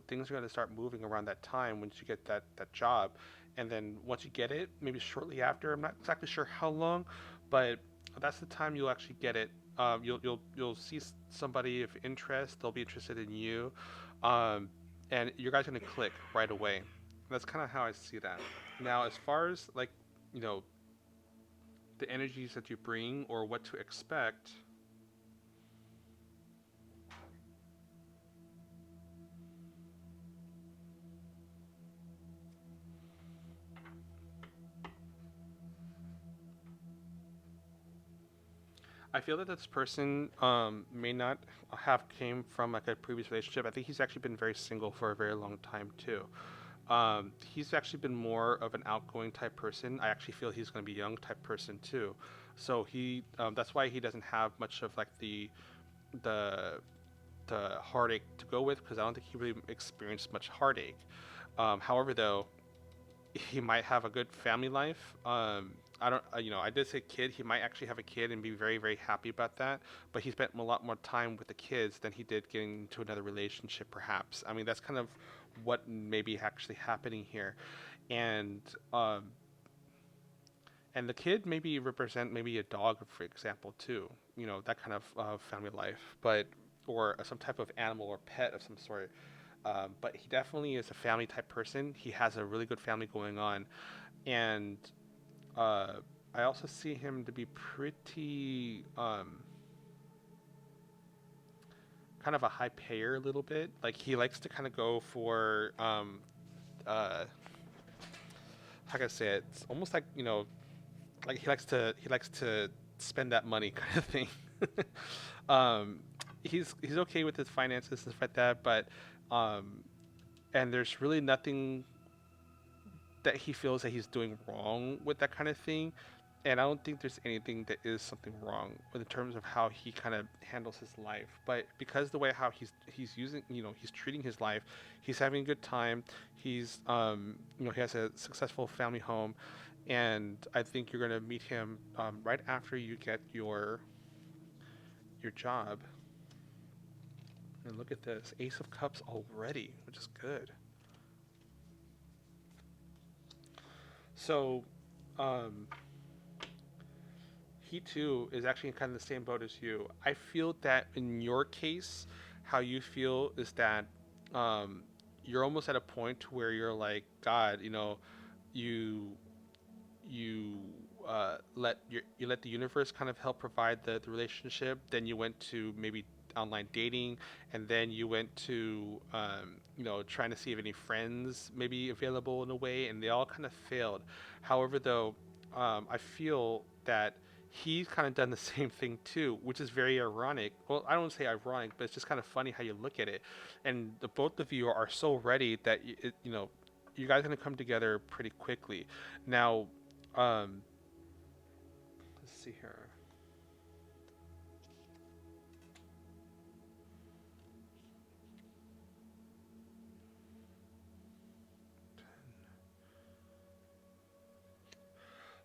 things are going to start moving around that time once you get that job, and then once you get it, maybe shortly after. I'm not exactly sure how long, but that's the time you'll actually get it. You'll see somebody of interest. They'll be interested in you, um, and you guys are going to click right away. That's kind of how I see that. Now, as far as like you know the energies that you bring or what to expect, I feel that this person may not have came from like a previous relationship. I think he's actually been very single for a very long time too. He's actually been more of an outgoing type person. I actually feel he's going to be a young type person too. So that's why he doesn't have much of like the the heartache to go with because I don't think he really experienced much heartache. However, though, he might have a good family life. I don't, I did say kid. He might actually have a kid and be very, very happy about that. But he spent a lot more time with the kids than he did getting into another relationship, perhaps. I mean, that's kind of what may be actually happening here, and um, and the kid maybe represent maybe a dog, for example, too. That kind of family life, but or some type of animal or pet of some sort. But he definitely is a family type person. He has a really good family going on, and uh, I also see him to be pretty kind of a high payer a little bit. Like he likes to kind of go for uh, how can I say it? It's almost like like he likes to spend that money kind of thing. um, he's okay with his finances and stuff like that, but um, and there's really nothing that he feels that he's doing wrong with that kind of thing. And I don't think there's anything that is something wrong in terms of how he kind of handles his life. But because the way how he's using, he's treating his life, he's having a good time. He's he has a successful family home, and I think you're gonna meet him right after you get your job. And look at this, Ace of Cups already, which is good. So, um, he too is actually in kind of the same boat as you. I feel that in your case, how you feel is that um, you're almost at a point where you're like, God, you you you let the universe kind of help provide the relationship. Then you went to maybe online dating, and then you went to trying to see if any friends may be available in a way, and they all kind of failed. However, though, I feel that he's kind of done the same thing too, which is very ironic. Well, I don't say ironic, but it's just kind of funny how you look at it. And the both of you are so ready that you guys are gonna come together pretty quickly. Now, um, let's see here.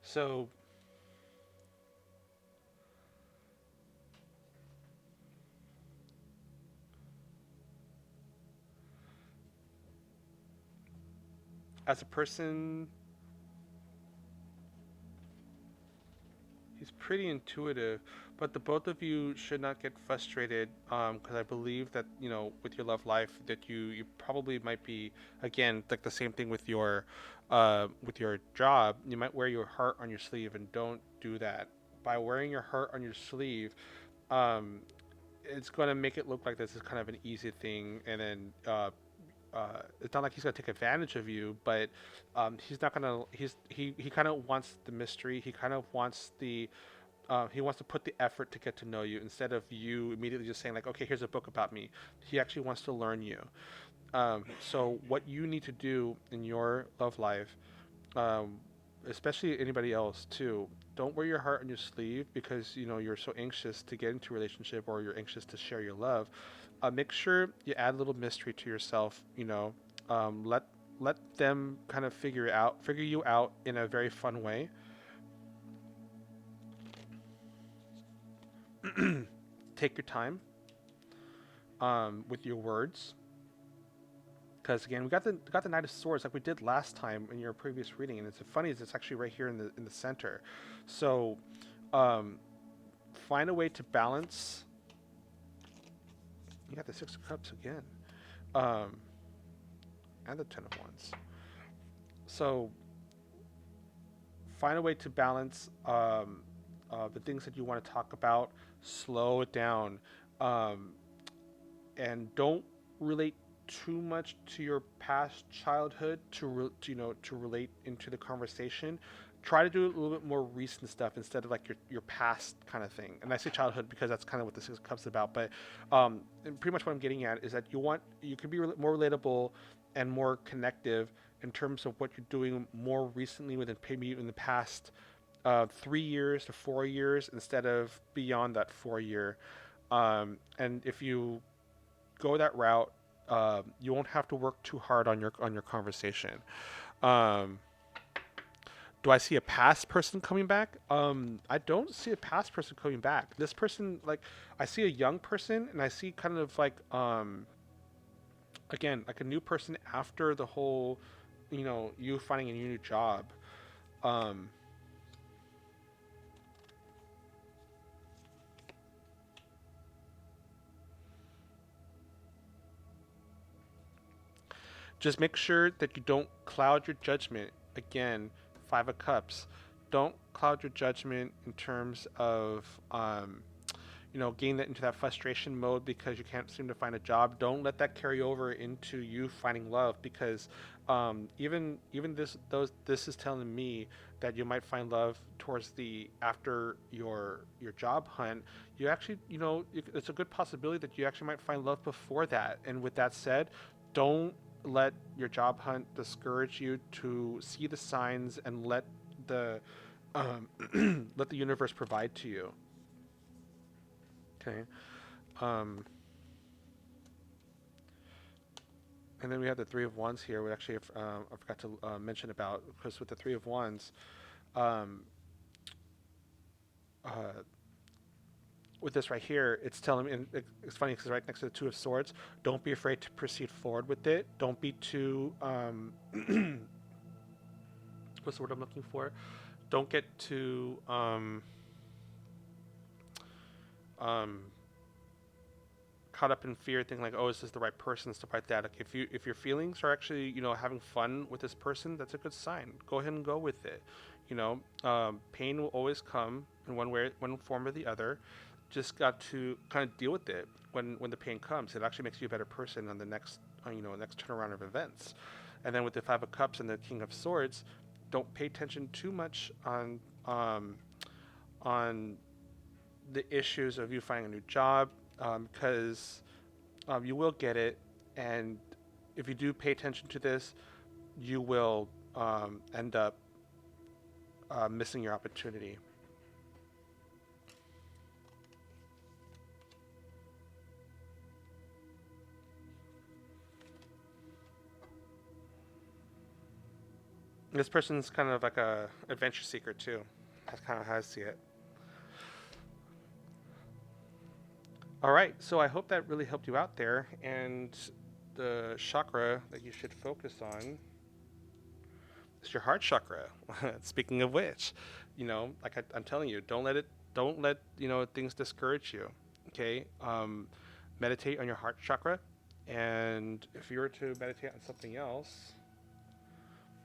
So, as a person, he's pretty intuitive, but the both of you should not get frustrated because I believe that with your love life that you probably might be again like the same thing with your job. You might wear your heart on your sleeve, and don't do that. By wearing your heart on your sleeve, um, it's going to make it look like this is kind of an easy thing, and then it's not like he's gonna take advantage of you, but he's not gonna. He kind of wants the mystery. He kind of wants he wants to put the effort to get to know you instead of you immediately just saying like, okay, here's a book about me. He actually wants to learn you. So what you need to do in your love life, um, especially anybody else too, don't wear your heart on your sleeve because you're so anxious to get into a relationship or you're anxious to share your love. Make sure you add a little mystery to yourself. Let them kind of figure you out in a very fun way. Take your time with your words, because again, we got the Knight of Swords like we did last time in your previous reading, and it's funny is it's actually right here in the center. So, um, find a way to balance. You got the Six of Cups again, um, and the Ten of Wands. So find a way to balance the things that you want to talk about. Slow it down, um, and don't relate too much to your past childhood to relate into the conversation. Try to do a little bit more recent stuff instead of like your past kind of thing. And I say childhood because that's kind of what the Six of Cups is about. But and pretty much what I'm getting at is that you can be more relatable and more connective in terms of what you're doing more recently within maybe in the past 3 years to 4 years instead of beyond that 4 year. And if you go that route, you won't have to work too hard on your conversation. Um, do I see a past person coming back? I don't see a past person coming back. This person, like, I see a young person, and I see kind of like, again, like a new person after the whole, you finding a new job. Um, just make sure that you don't cloud your judgment. Again, Five of Cups. Don't cloud your judgment in terms of getting that into that frustration mode because you can't seem to find a job. Don't let that carry over into you finding love because even this is telling me that you might find love towards the after your job hunt. You actually it's a good possibility that you actually might find love before that. And with that said, don't let your job hunt discourage you to see the signs and the let the universe provide to you. Okay. Um, and then we have the Three of Wands here. We actually have, I forgot to mention about because with the Three of Wands, um, uh, with this right here, it's telling me, and it's funny because right next to the Two of Swords, don't be afraid to proceed forward with it. Don't be too, what's the word I'm looking for? Don't get too, um, caught up in fear, thinking like, oh, is this the right person, stuff like that. Like if your feelings are actually, having fun with this person, that's a good sign. Go ahead and go with it. Pain will always come in one form or the other. Just got to kind of deal with it when the pain comes. It actually makes you a better person on the next, next turnaround of events. And then with the Five of Cups and the King of Swords, don't pay attention too much on the issues of you finding a new job, because you will get it, and if you do pay attention to this, you will end up missing your opportunity. This person's kind of like a adventure seeker too. That's kind of how I see it. All right, so I hope that really helped you out there, and the chakra that you should focus on is your heart chakra. Speaking of which, like I'm telling you, don't let things discourage you. Okay, meditate on your heart chakra, and if you were to meditate on something else,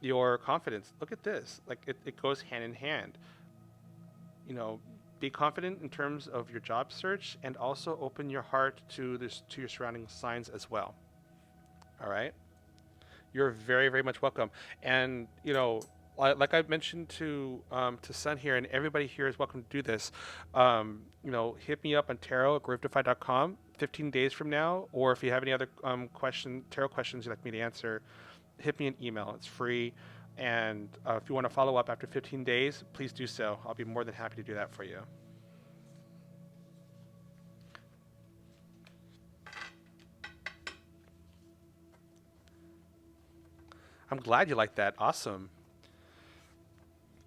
your confidence. Look at this, like it goes hand in hand. You know, be confident in terms of your job search, and also open your heart to your surrounding signs as well. All right. You're very, very much welcome. And like I mentioned to Sun here, and everybody here is welcome to do this. Hit me up on tarot at griftify.com 15 days from now, or if you have any other tarot questions you'd like me to answer, hit me an email. It's free. And if you want to follow up after 15 days, please do so. I'll be more than happy to do that for you. I'm glad you like that. Awesome.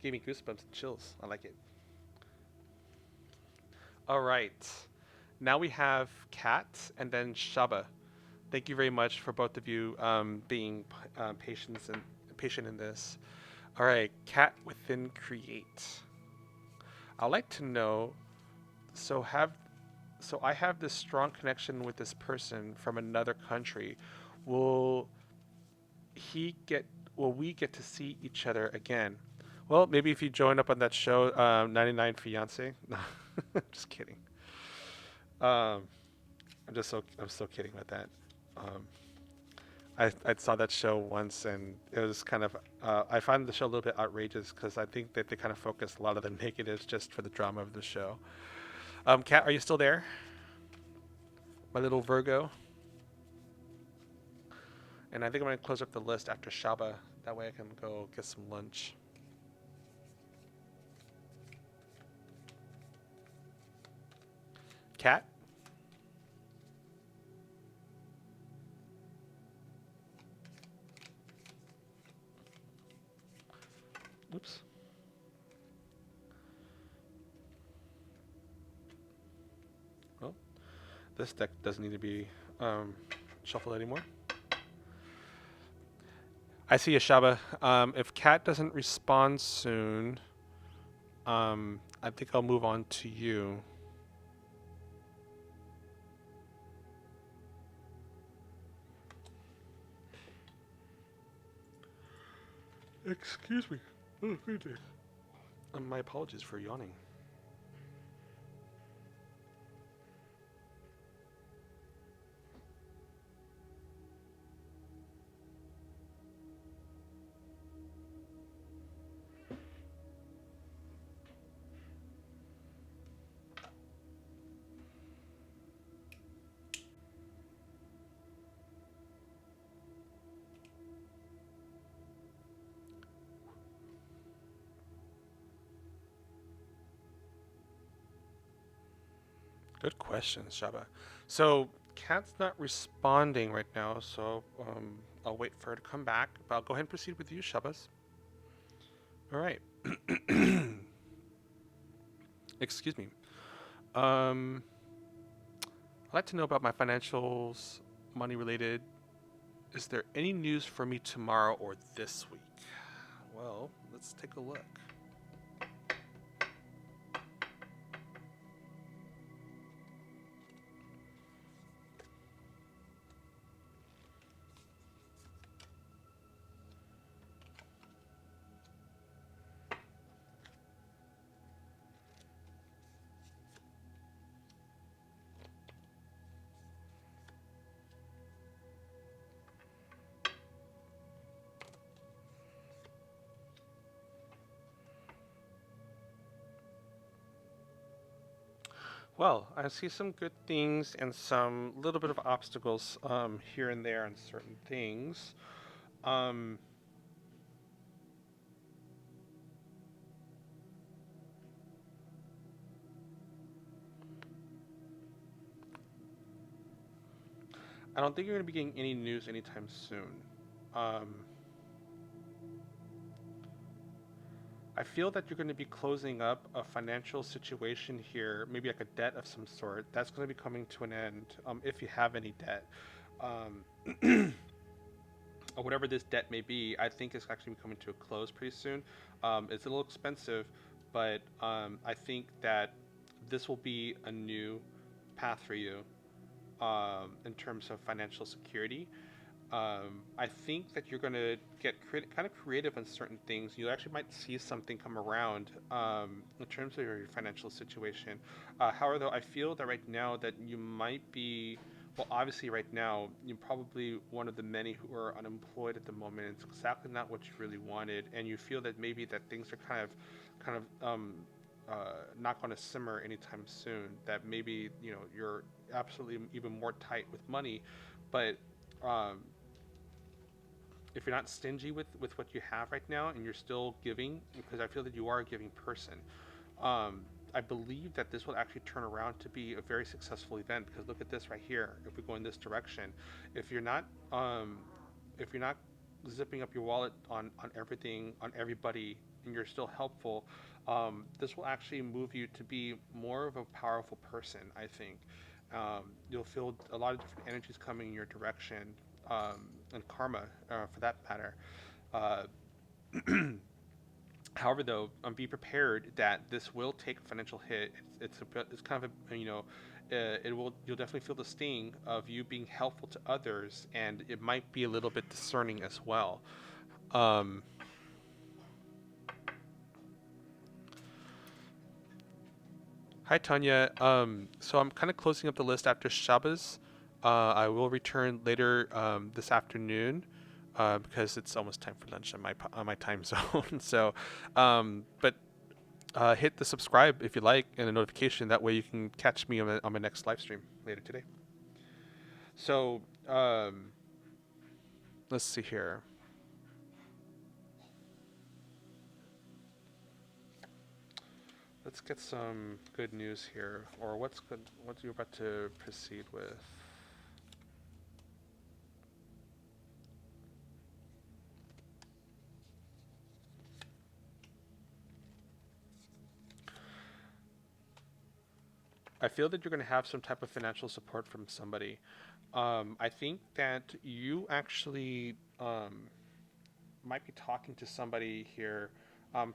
Gave me goosebumps and chills. I like it. All right. Now we have Kat and then Shaba. Thank you very much for both of you being patient in this. All right, Kat within create. I'd like to know. So have so I have this strong connection with this person from another country. Will he get? Will we get to see each other again? Well, maybe if you join up on that show, 99 Fiance. No, just kidding. Um, I'm so kidding with that. Um, I saw that show once, and it was kind of I find the show a little bit outrageous because I think that they kind of focus a lot of the negatives just for the drama of the show. Kat, are you still there, my little Virgo? And I think I'm gonna close up the list after Shaba. That way I can go get some lunch. Kat. Oops. Well, this deck doesn't need to be shuffled anymore. I see you, Shaba. If Kat doesn't respond soon, I think I'll move on to you. Excuse me. Oh, goodness. My apologies for yawning. Good question, Shaba. So Kat's not responding right now, so I'll wait for her to come back. But I'll go ahead and proceed with you, Shabas. All right. Excuse me. Um, I'd like to know about my financials, money related. Is there any news for me tomorrow or this week? Well, let's take a look. Well, I see some good things and some little bit of obstacles here and there on certain things. Um, I don't think you're going to be getting any news anytime soon. Um, I feel that you're going to be closing up a financial situation here, maybe like a debt of some sort. That's going to be coming to an end if you have any debt. Um, or whatever this debt may be, I think it's actually coming to a close pretty soon. It's a little expensive, but I think that this will be a new path for you in terms of financial security. I think that you're going to get kind of creative on certain things. You actually might see something come around in terms of your financial situation. However, though, I feel that right now that you might be, well, obviously right now you're probably one of the many who are unemployed at the moment. It's exactly not what you really wanted, and you feel that maybe that things are not going to simmer anytime soon. That maybe you're absolutely even more tight with money, but um, if you're not stingy with what you have right now and you're still giving, because I feel that you are a giving person, um, I believe that this will actually turn around to be a very successful event. Because look at this right here. If we go in this direction, if you're not um, if you're not zipping up your wallet on everything on everybody and you're still helpful, this will actually move you to be more of a powerful person. I think you'll feel a lot of different energies coming in your direction, and karma for that matter. Uh, However, though, be prepared that this will take a financial hit. It's kind of a, it will you'll definitely feel the sting of you being helpful to others, and it might be a little bit discerning as well. Um, Hi Tanya. So I'm kind of closing up the list after Shabbos. I will return later this afternoon because it's almost time for lunch on my time zone. So, but hit the subscribe if you like and a notification. That way you can catch me on my next live stream later today. So let's see here. Let's get some good news here. Or what's good? What you're about to proceed with? I feel that you're going to have some type of financial support from somebody. I think that you actually might be talking to somebody here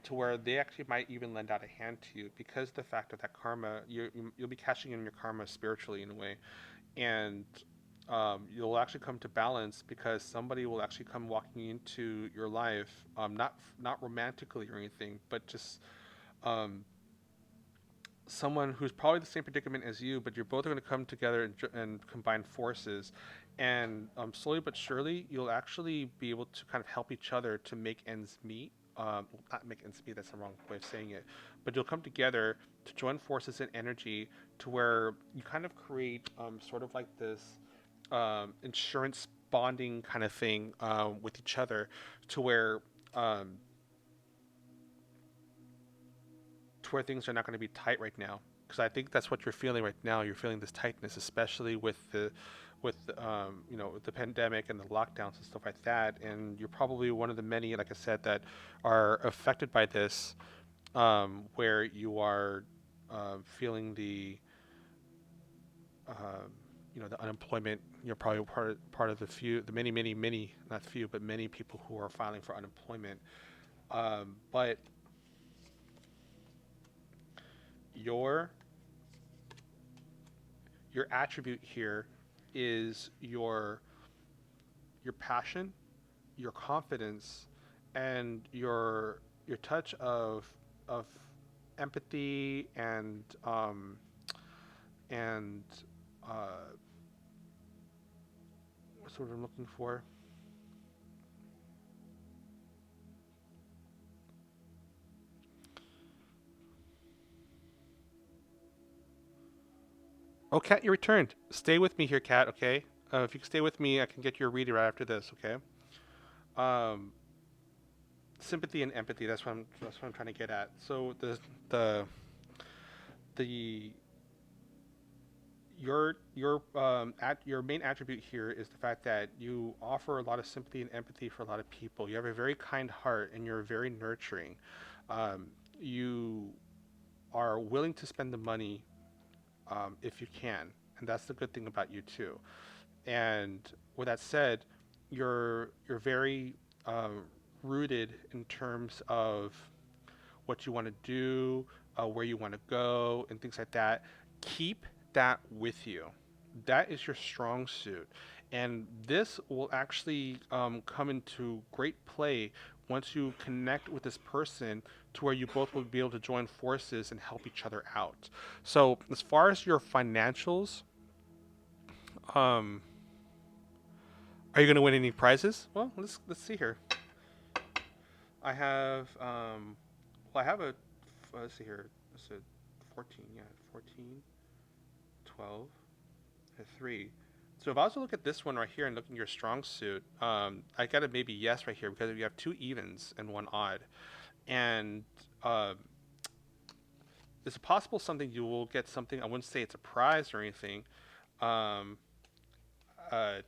to where they actually might even lend out a hand to you because the fact of that karma, you'll be cashing in your karma spiritually in a way, and you'll actually come to balance because somebody will actually come walking into your life, not romantically or anything, but just um, someone who's probably the same predicament as you, but you're both going to come together and combine forces. And slowly but surely, you'll actually be able to kind of help each other to make ends meet. Not make ends meet, that's the wrong way of saying it. But you'll come together to join forces and energy to where you kind of create sort of like this insurance bonding kind of thing with each other um, to where things are not going to be tight right now. Because I think that's what you're feeling right now. You're feeling this tightness, especially with the pandemic and the lockdowns and stuff like that. And you're probably one of the many, like I said, that are affected by this, where you are feeling the um, the unemployment. You're probably part of the few, the many, not few, but many people who are filing for unemployment. But your your attribute here is your passion, your confidence, and your touch of empathy and uh, what's the word I'm looking for? Oh, Kat, you returned. Stay with me here, Kat. Okay. If you can stay with me, I can get you a reader right after this. Okay. Um, sympathy and empathy. That's what I'm trying to get at. So the the your main attribute here is the fact that you offer a lot of sympathy and empathy for a lot of people. You have a very kind heart and you're very nurturing. Um, you are willing to spend the money if you can, and that's the good thing about you too. And with that said, you're very um, rooted in terms of what you want to do, where you want to go, and things like that. Keep that with you. That is your strong suit. And this will actually come into great play once you connect with this person to where you both will be able to join forces and help each other out. So, as far as your financials, um, are you going to win any prizes? Well, let's see here. I have well, I have a let's see here. It's a 14, yeah, 14, 12, a 3. So if I also look at this one right here and look at your strong suit, I got a maybe yes right here because you have two evens and one odd. And uh, it's possible something you will get something. I wouldn't say it's a prize or anything. Um, uh,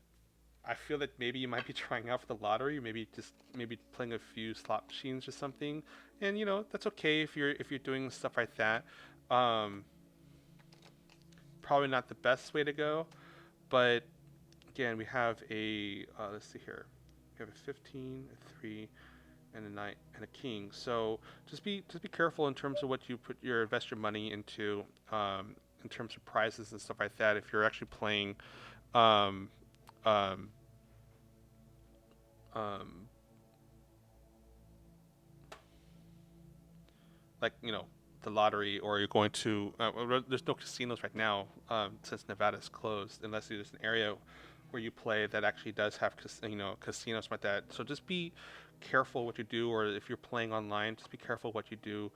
I feel that maybe you might be trying out for the lottery, maybe just maybe playing a few slot machines or something. And that's okay if you're doing stuff like that. Um, Probably not the best way to go, but again, we have a let's see here. We have a 15, a 3, and a knight and a king. So just be careful in terms of what you invest your money into in terms of prizes and stuff like that. If you're actually playing um, um, um, like the lottery, or you're going to there's no casinos right now since Nevada's closed, unless there's an area where you play that actually does have casinos like that. So just be careful what you do, or if you're playing online, just be careful what you do.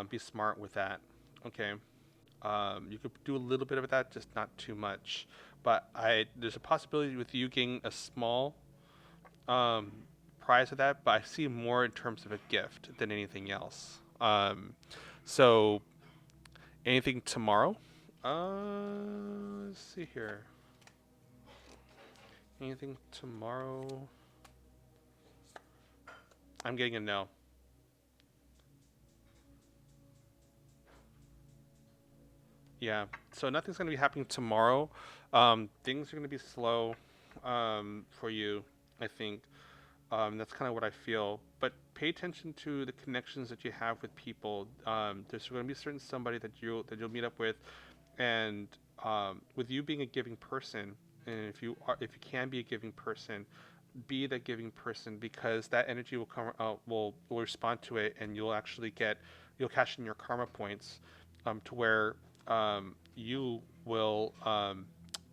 Be smart with that. Okay. You could do a little bit of that, just not too much. But there's a possibility with you getting a small um, prize of that, but I see more in terms of a gift than anything else. So anything tomorrow? Let's see here. Anything tomorrow? I'm getting a no. Yeah. So nothing's gonna be happening tomorrow. Things are gonna be slow for you, I think. That's kind of what I feel. But pay attention to the connections that you have with people. There's going to be a certain somebody that you'll meet up with, and with you being a giving person, and if you can be a giving person, be that giving person, because that energy will come will respond to it, and you'll cash in your karma points, to where you will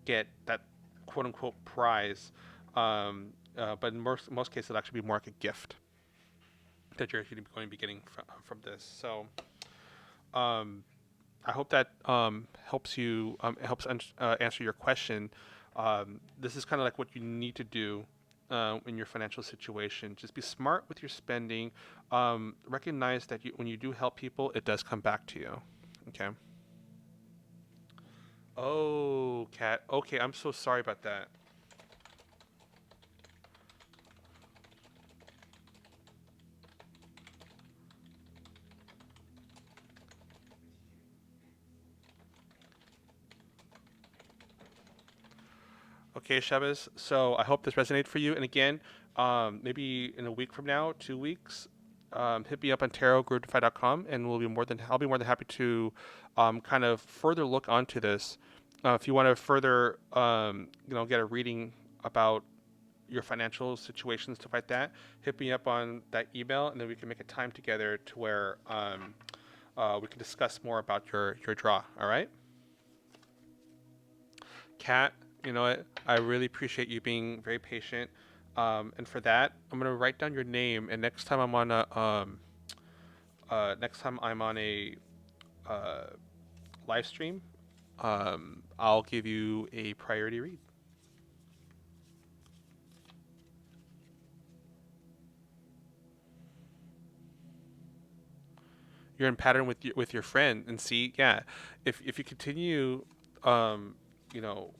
get that quote unquote prize. But in most cases, it'll actually be more like a gift that you're actually going to be getting from this. So um, I hope that helps answer your question. This is kind of like what you need to do in your financial situation. Just be smart with your spending. Recognize that when you do help people, it does come back to you. Okay. Oh, Kat. Okay, I'm so sorry about that. Okay, Chavez. So I hope this resonated for you. And again, maybe in a week from now, 2 weeks, hit me up on tarotgroupify.com, and I'll be more than happy to kind of further look onto this. If you want to further, get a reading about your financial situation, stuff like that, hit me up on that email, and then we can make a time together to where we can discuss more about your draw. All right, Kat. You know what? I really appreciate you being very patient. And for that, I'm gonna write down your name, and next time I'm on a uh, live stream, I'll give you a priority read. You're in pattern with your friend, and see, yeah, if you continue, um, you know,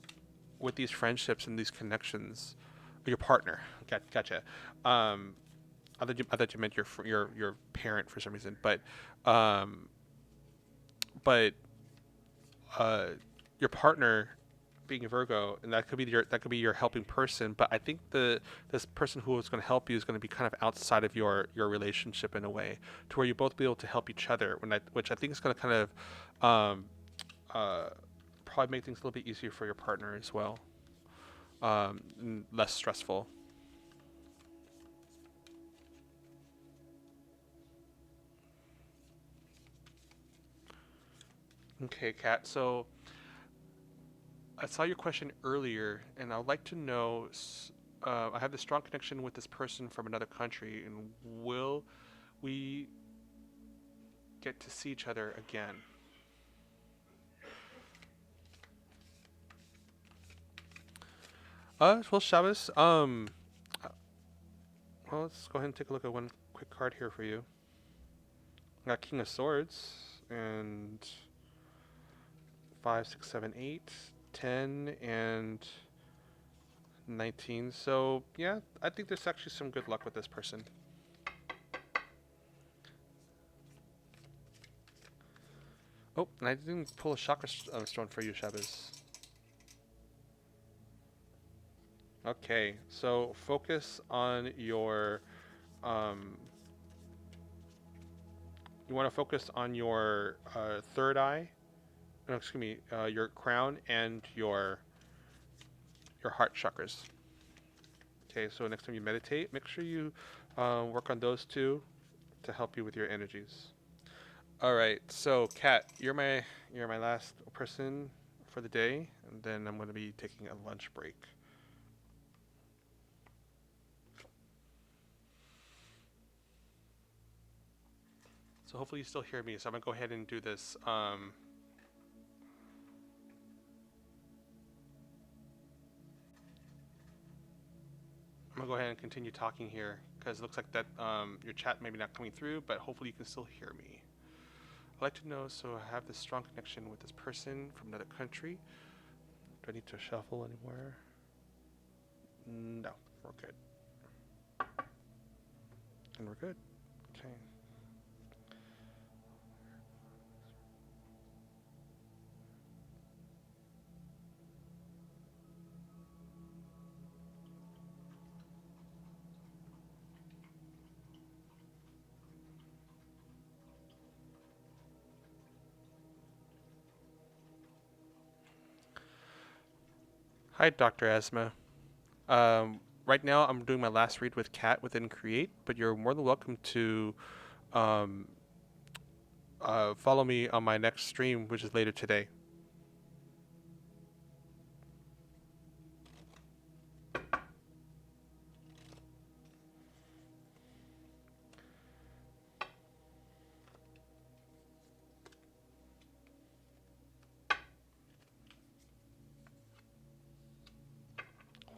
with these friendships and these connections, your partner, gotcha. Um, I thought you meant your parent for some reason, um, but uh, your partner being a Virgo, and that could be your helping person. But I think this person who is going to help you is going to be kind of outside of your relationship in a way, to where you both be able to help each other. Which I think is going to kind of uh, probably make things a little bit easier for your partner as well, and less stressful. Okay, Kat. So I saw your question earlier, and I would like to know. I have this strong connection with this person from another country, and will we get to see each other again? Well, Shabbos. Well, let's go ahead and take a look at one quick card here for you. I got King of Swords and 5, 6, 7, 8, 10, and 19. So yeah, I think there's actually some good luck with this person. Oh, and I didn't pull a chakra stone for you, Shabbos. Okay, so focus on your um, you want to focus on your third eye. No, excuse me, your crown and your heart chakras. Okay, so next time you meditate, make sure you work on those two to help you with your energies. All right, so Kat, you're my last person for the day, and then I'm going to be taking a lunch break. So hopefully you still hear me. So I'm gonna go ahead and do this. I'm gonna go ahead and continue talking here because it looks like that your chat may be not coming through, but hopefully you can still hear me. I'd like to know. So I have this strong connection with this person from another country. Do I need to shuffle anywhere? No, we're good. And we're good. Okay. Hi, Dr. Asma. Right now, I'm doing my last read with Kat within Create, but you're more than welcome to um, follow me on my next stream, which is later today.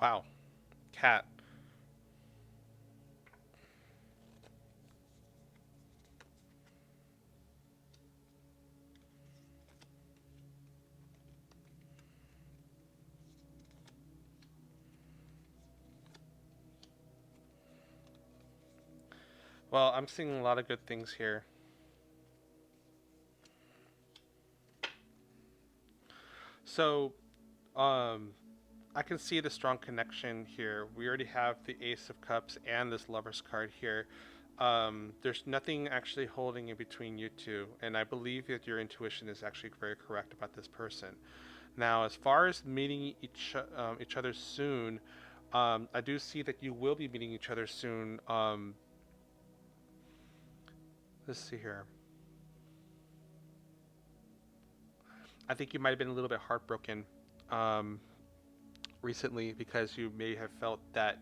Wow, Kat. Well, I'm seeing a lot of good things here. So, um, I can see the strong connection here. We already have the Ace of Cups and this Lover's card here. There's nothing actually holding in between you two, and I believe that your intuition is actually very correct about this person. Now, as far as meeting each other soon, I do see that you will be meeting each other soon. Let's see here. I think you might have been a little bit heartbroken um, recently because you may have felt that,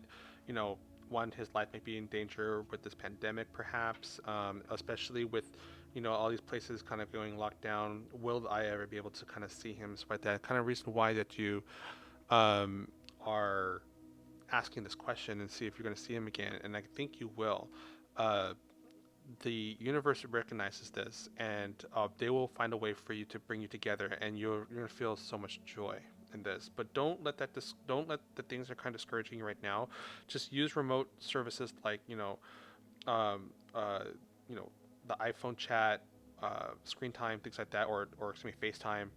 you know, one, his life may be in danger with this pandemic, perhaps, especially with, you know, all these places kind of going locked down. Will I ever be able to kind of see him? So, that kind of reason why that you um, are asking this question and see if you're going to see him again, and I think you will. Uh, the universe recognizes this, and they will find a way for you to bring you together, and you're gonna feel so much joy in this. But don't let the things that are kind of discouraging you right now. Just use remote services like um, uh, you know the iPhone chat, screen time, things like that, or excuse me, FaceTime,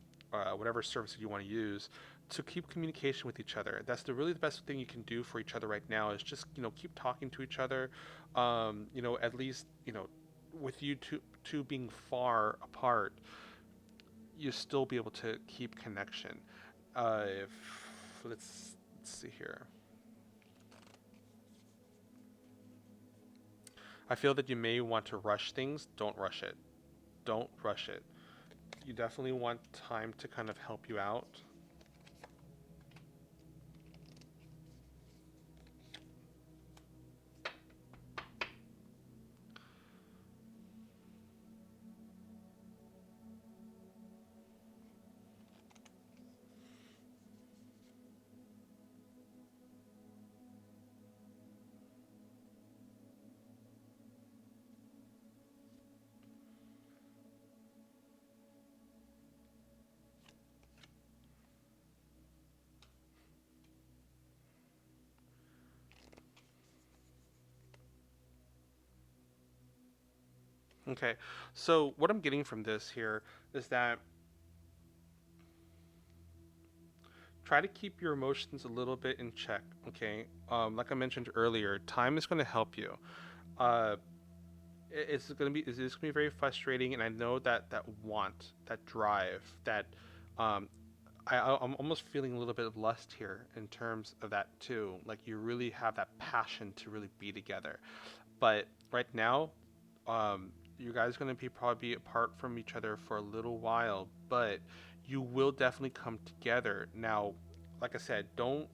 whatever service you want to use to keep communication with each other. That's the best thing you can do for each other right now is just keep talking to each other. At least with you two being far apart, you still be able to keep connection. If let's see here. I feel that you may want to rush things. Don't rush it. Don't rush it. You definitely want time to kind of help you out. Okay, so what I'm getting from this here is that try to keep your emotions a little bit in check. Okay, like I mentioned earlier, time is going to help you. Uh, it's going to be very frustrating, and I know that that want, that drive, that um, I'm almost feeling a little bit of lust here in terms of that too. Like you really have that passion to really be together. But right now, you guys are going to be probably apart from each other for a little while, but you will definitely come together. Now, like I said, don't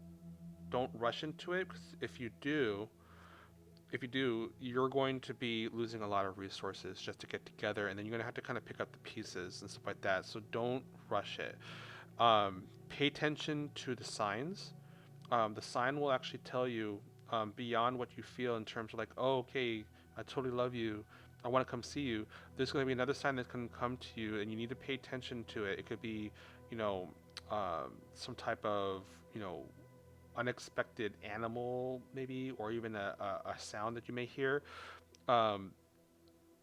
rush into it, 'cause if you do, you're going to be losing a lot of resources just to get together, and then you're going to have to kind of pick up the pieces and stuff like that. So don't rush it. Pay attention to the signs. The sign will actually tell you beyond what you feel in terms of like, oh, okay, I totally love you. I want to come see you. There's going to be another sign that's going to come to you, and you need to pay attention to it. It could be, you know, some type of, you know, unexpected animal, maybe, or even a sound that you may hear. Um,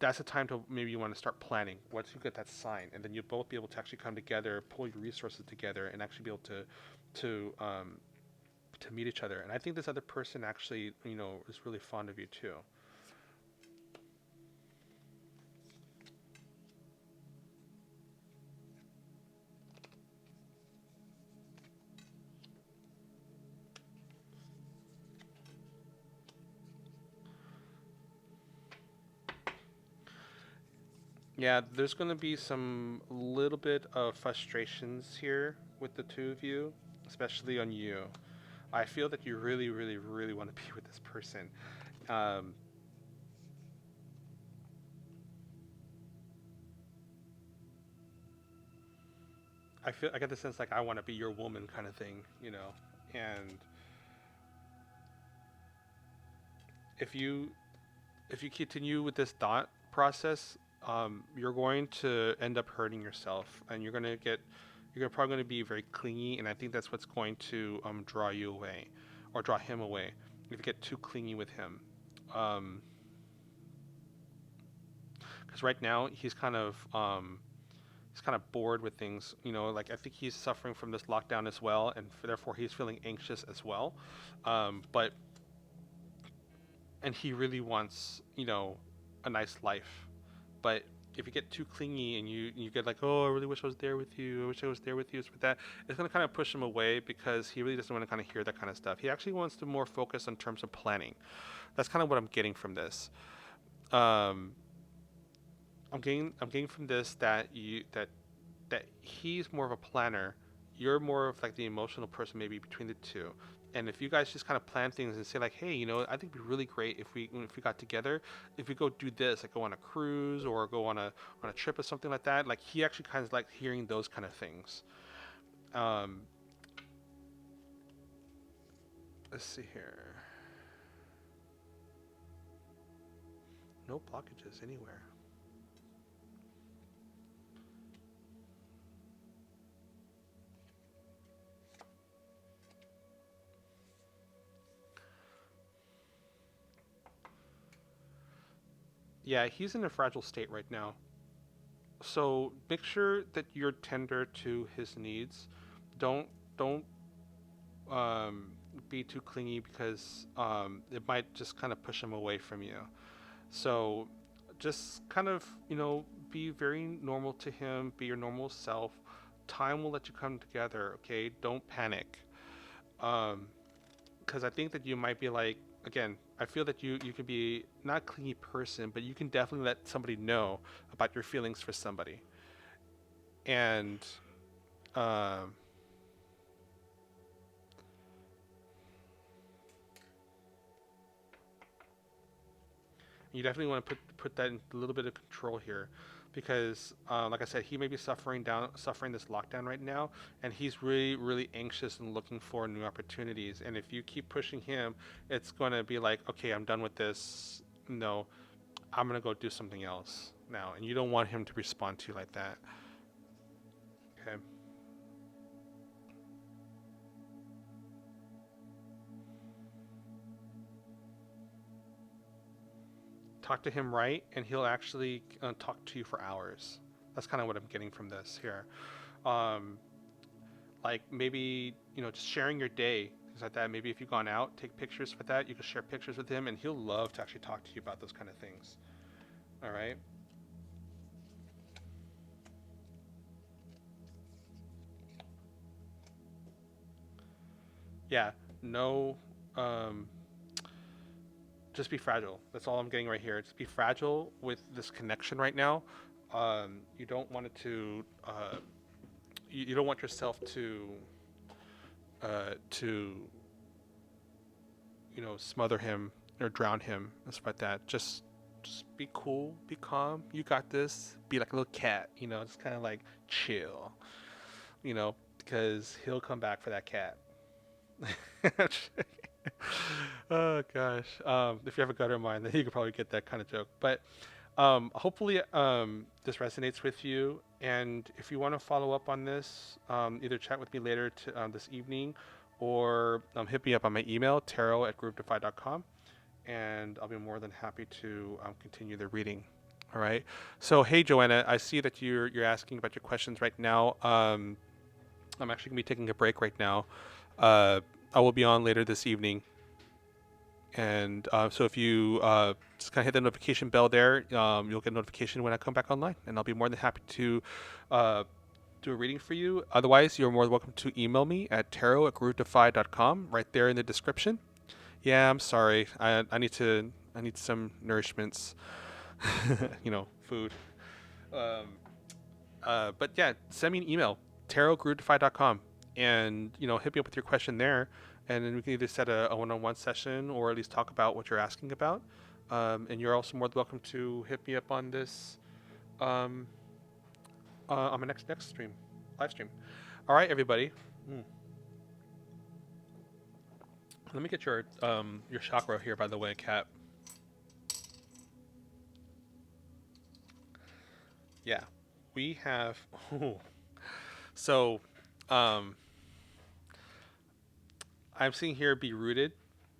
that's the time to maybe you want to start planning once you get that sign, and then you'll both be able to actually come together, pull your resources together, and actually be able to to meet each other. And I think this other person actually, is really fond of you too. Yeah, there's going to be some little bit of frustrations here with the two of you, especially on you. I feel that you really, really, really want to be with this person. Um, I get the sense like I want to be your woman kind of thing. And if you if you continue with this thought process, you're going to end up hurting yourself, and you're probably going to be very clingy, and I think that's what's going to draw you away, or draw him away. If you get too clingy with him, because right now he's kind of he's kind of bored with things. Like I think he's suffering from this lockdown as well, and therefore he's feeling anxious as well. But and he really wants a nice life, but if you get too clingy and you get like, oh, I really wish I was there with you, I wish I was there with you, with that, it's going to kind of push him away because he really doesn't want to kind of hear that kind of stuff. He actually wants to more focus on terms of planning. That's kind of what I'm getting from this. um I'm getting from this that he's more of a planner. You're more of like the emotional person, maybe between the two. And if you guys just kind of plan things and say like, hey, I think it'd be really great if we got together, if we go do this, like go on a cruise or go on a trip or something like that. Like he actually kind of like hearing those kind of things. Um, let's see here. No blockages anywhere. Yeah, he's in a fragile state right now. So make sure that you're tender to his needs. Don't um, be too clingy because it might just kind of push him away from you. So just kind of, be very normal to him, be your normal self. Time will let you come together, okay? Don't panic. Um, because I think that you might be like, again, I feel that you can be not a clingy person, but you can definitely let somebody know about your feelings for somebody. And um, you definitely want to put that in a little bit of control here, because like I said, he may be suffering this lockdown right now, and he's really really anxious and looking for new opportunities. And if you keep pushing him, it's going to be like, okay, I'm done with this. No, I'm going to go do something else now, and you don't want him to respond to you like that. Okay, talk to him right, and he'll actually talk to you for hours. That's kind of what I'm getting from this here. Um, like maybe just sharing your day, things like that. Maybe if you've gone out, take pictures with that. You can share pictures with him, and he'll love to actually talk to you about those kind of things. All right. Yeah. No. um just be fragile. That's all I'm getting right here. Just be fragile with this connection right now. You don't want it to you don't want yourself to smother him or drown him and stuff like that. Just be cool, be calm. You got this. Be like a little cat, just kind of like chill, because he'll come back for that cat. Oh gosh. If you have a gutter mind, then you could probably get that kind of joke. But hopefully this resonates with you. And if you want to follow up on this, either chat with me later this evening, or hit me up on my email, tarot@groupedefy.com, and I'll be more than happy to continue the reading. All right. So hey, Joanna, I see that you're asking about your questions right now. I'm actually gonna be taking a break right now. Uh, I will be on later this evening, and so if you just kind of hit the notification bell there, you'll get a notification when I come back online, and I'll be more than happy to uh, do a reading for you. Otherwise, you're more than welcome to email me at tarot@groupedefy.com, right there in the description. Yeah, I'm sorry. I need some nourishments, food. Um, but yeah, send me an email, tarot@groupedefy.com, and hit me up with your question there, and then we can either set a one-on-one session or at least talk about what you're asking about. And you're also more than welcome to hit me up on this um, on my next stream, live stream. All right, everybody. Mm. Let me get your chakra here, by the way, Kat. Yeah, we have. Ooh. So, um, I'm seeing here, be rooted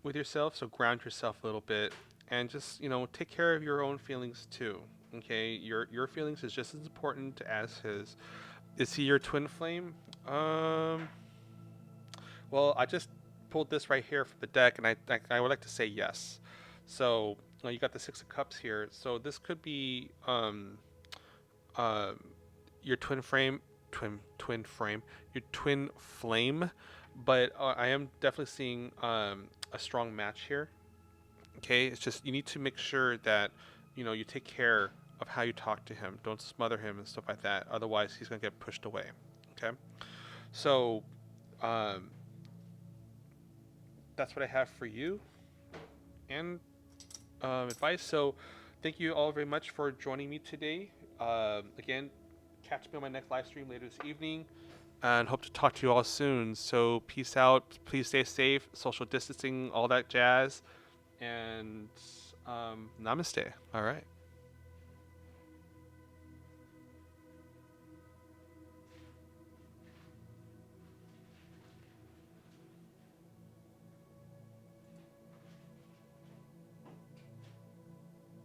with yourself. So ground yourself a little bit, and just take care of your own feelings too. Okay, your feelings is just as important as his. Is he your twin flame? Um, well, I just pulled this right here from the deck, and I would like to say yes. So you got the Six of Cups here. So this could be um your twin frame, your twin flame. But I am definitely seeing a strong match here. Okay, it's just you need to make sure that you take care of how you talk to him. Don't smother him and stuff like that. Otherwise, he's gonna get pushed away. Okay, so um, that's what I have for you and advice. So thank you all very much for joining me today. Again, catch me on my next live stream later this evening, and hope to talk to you all soon. So peace out. Please stay safe. Social distancing, all that jazz, and namaste. All right.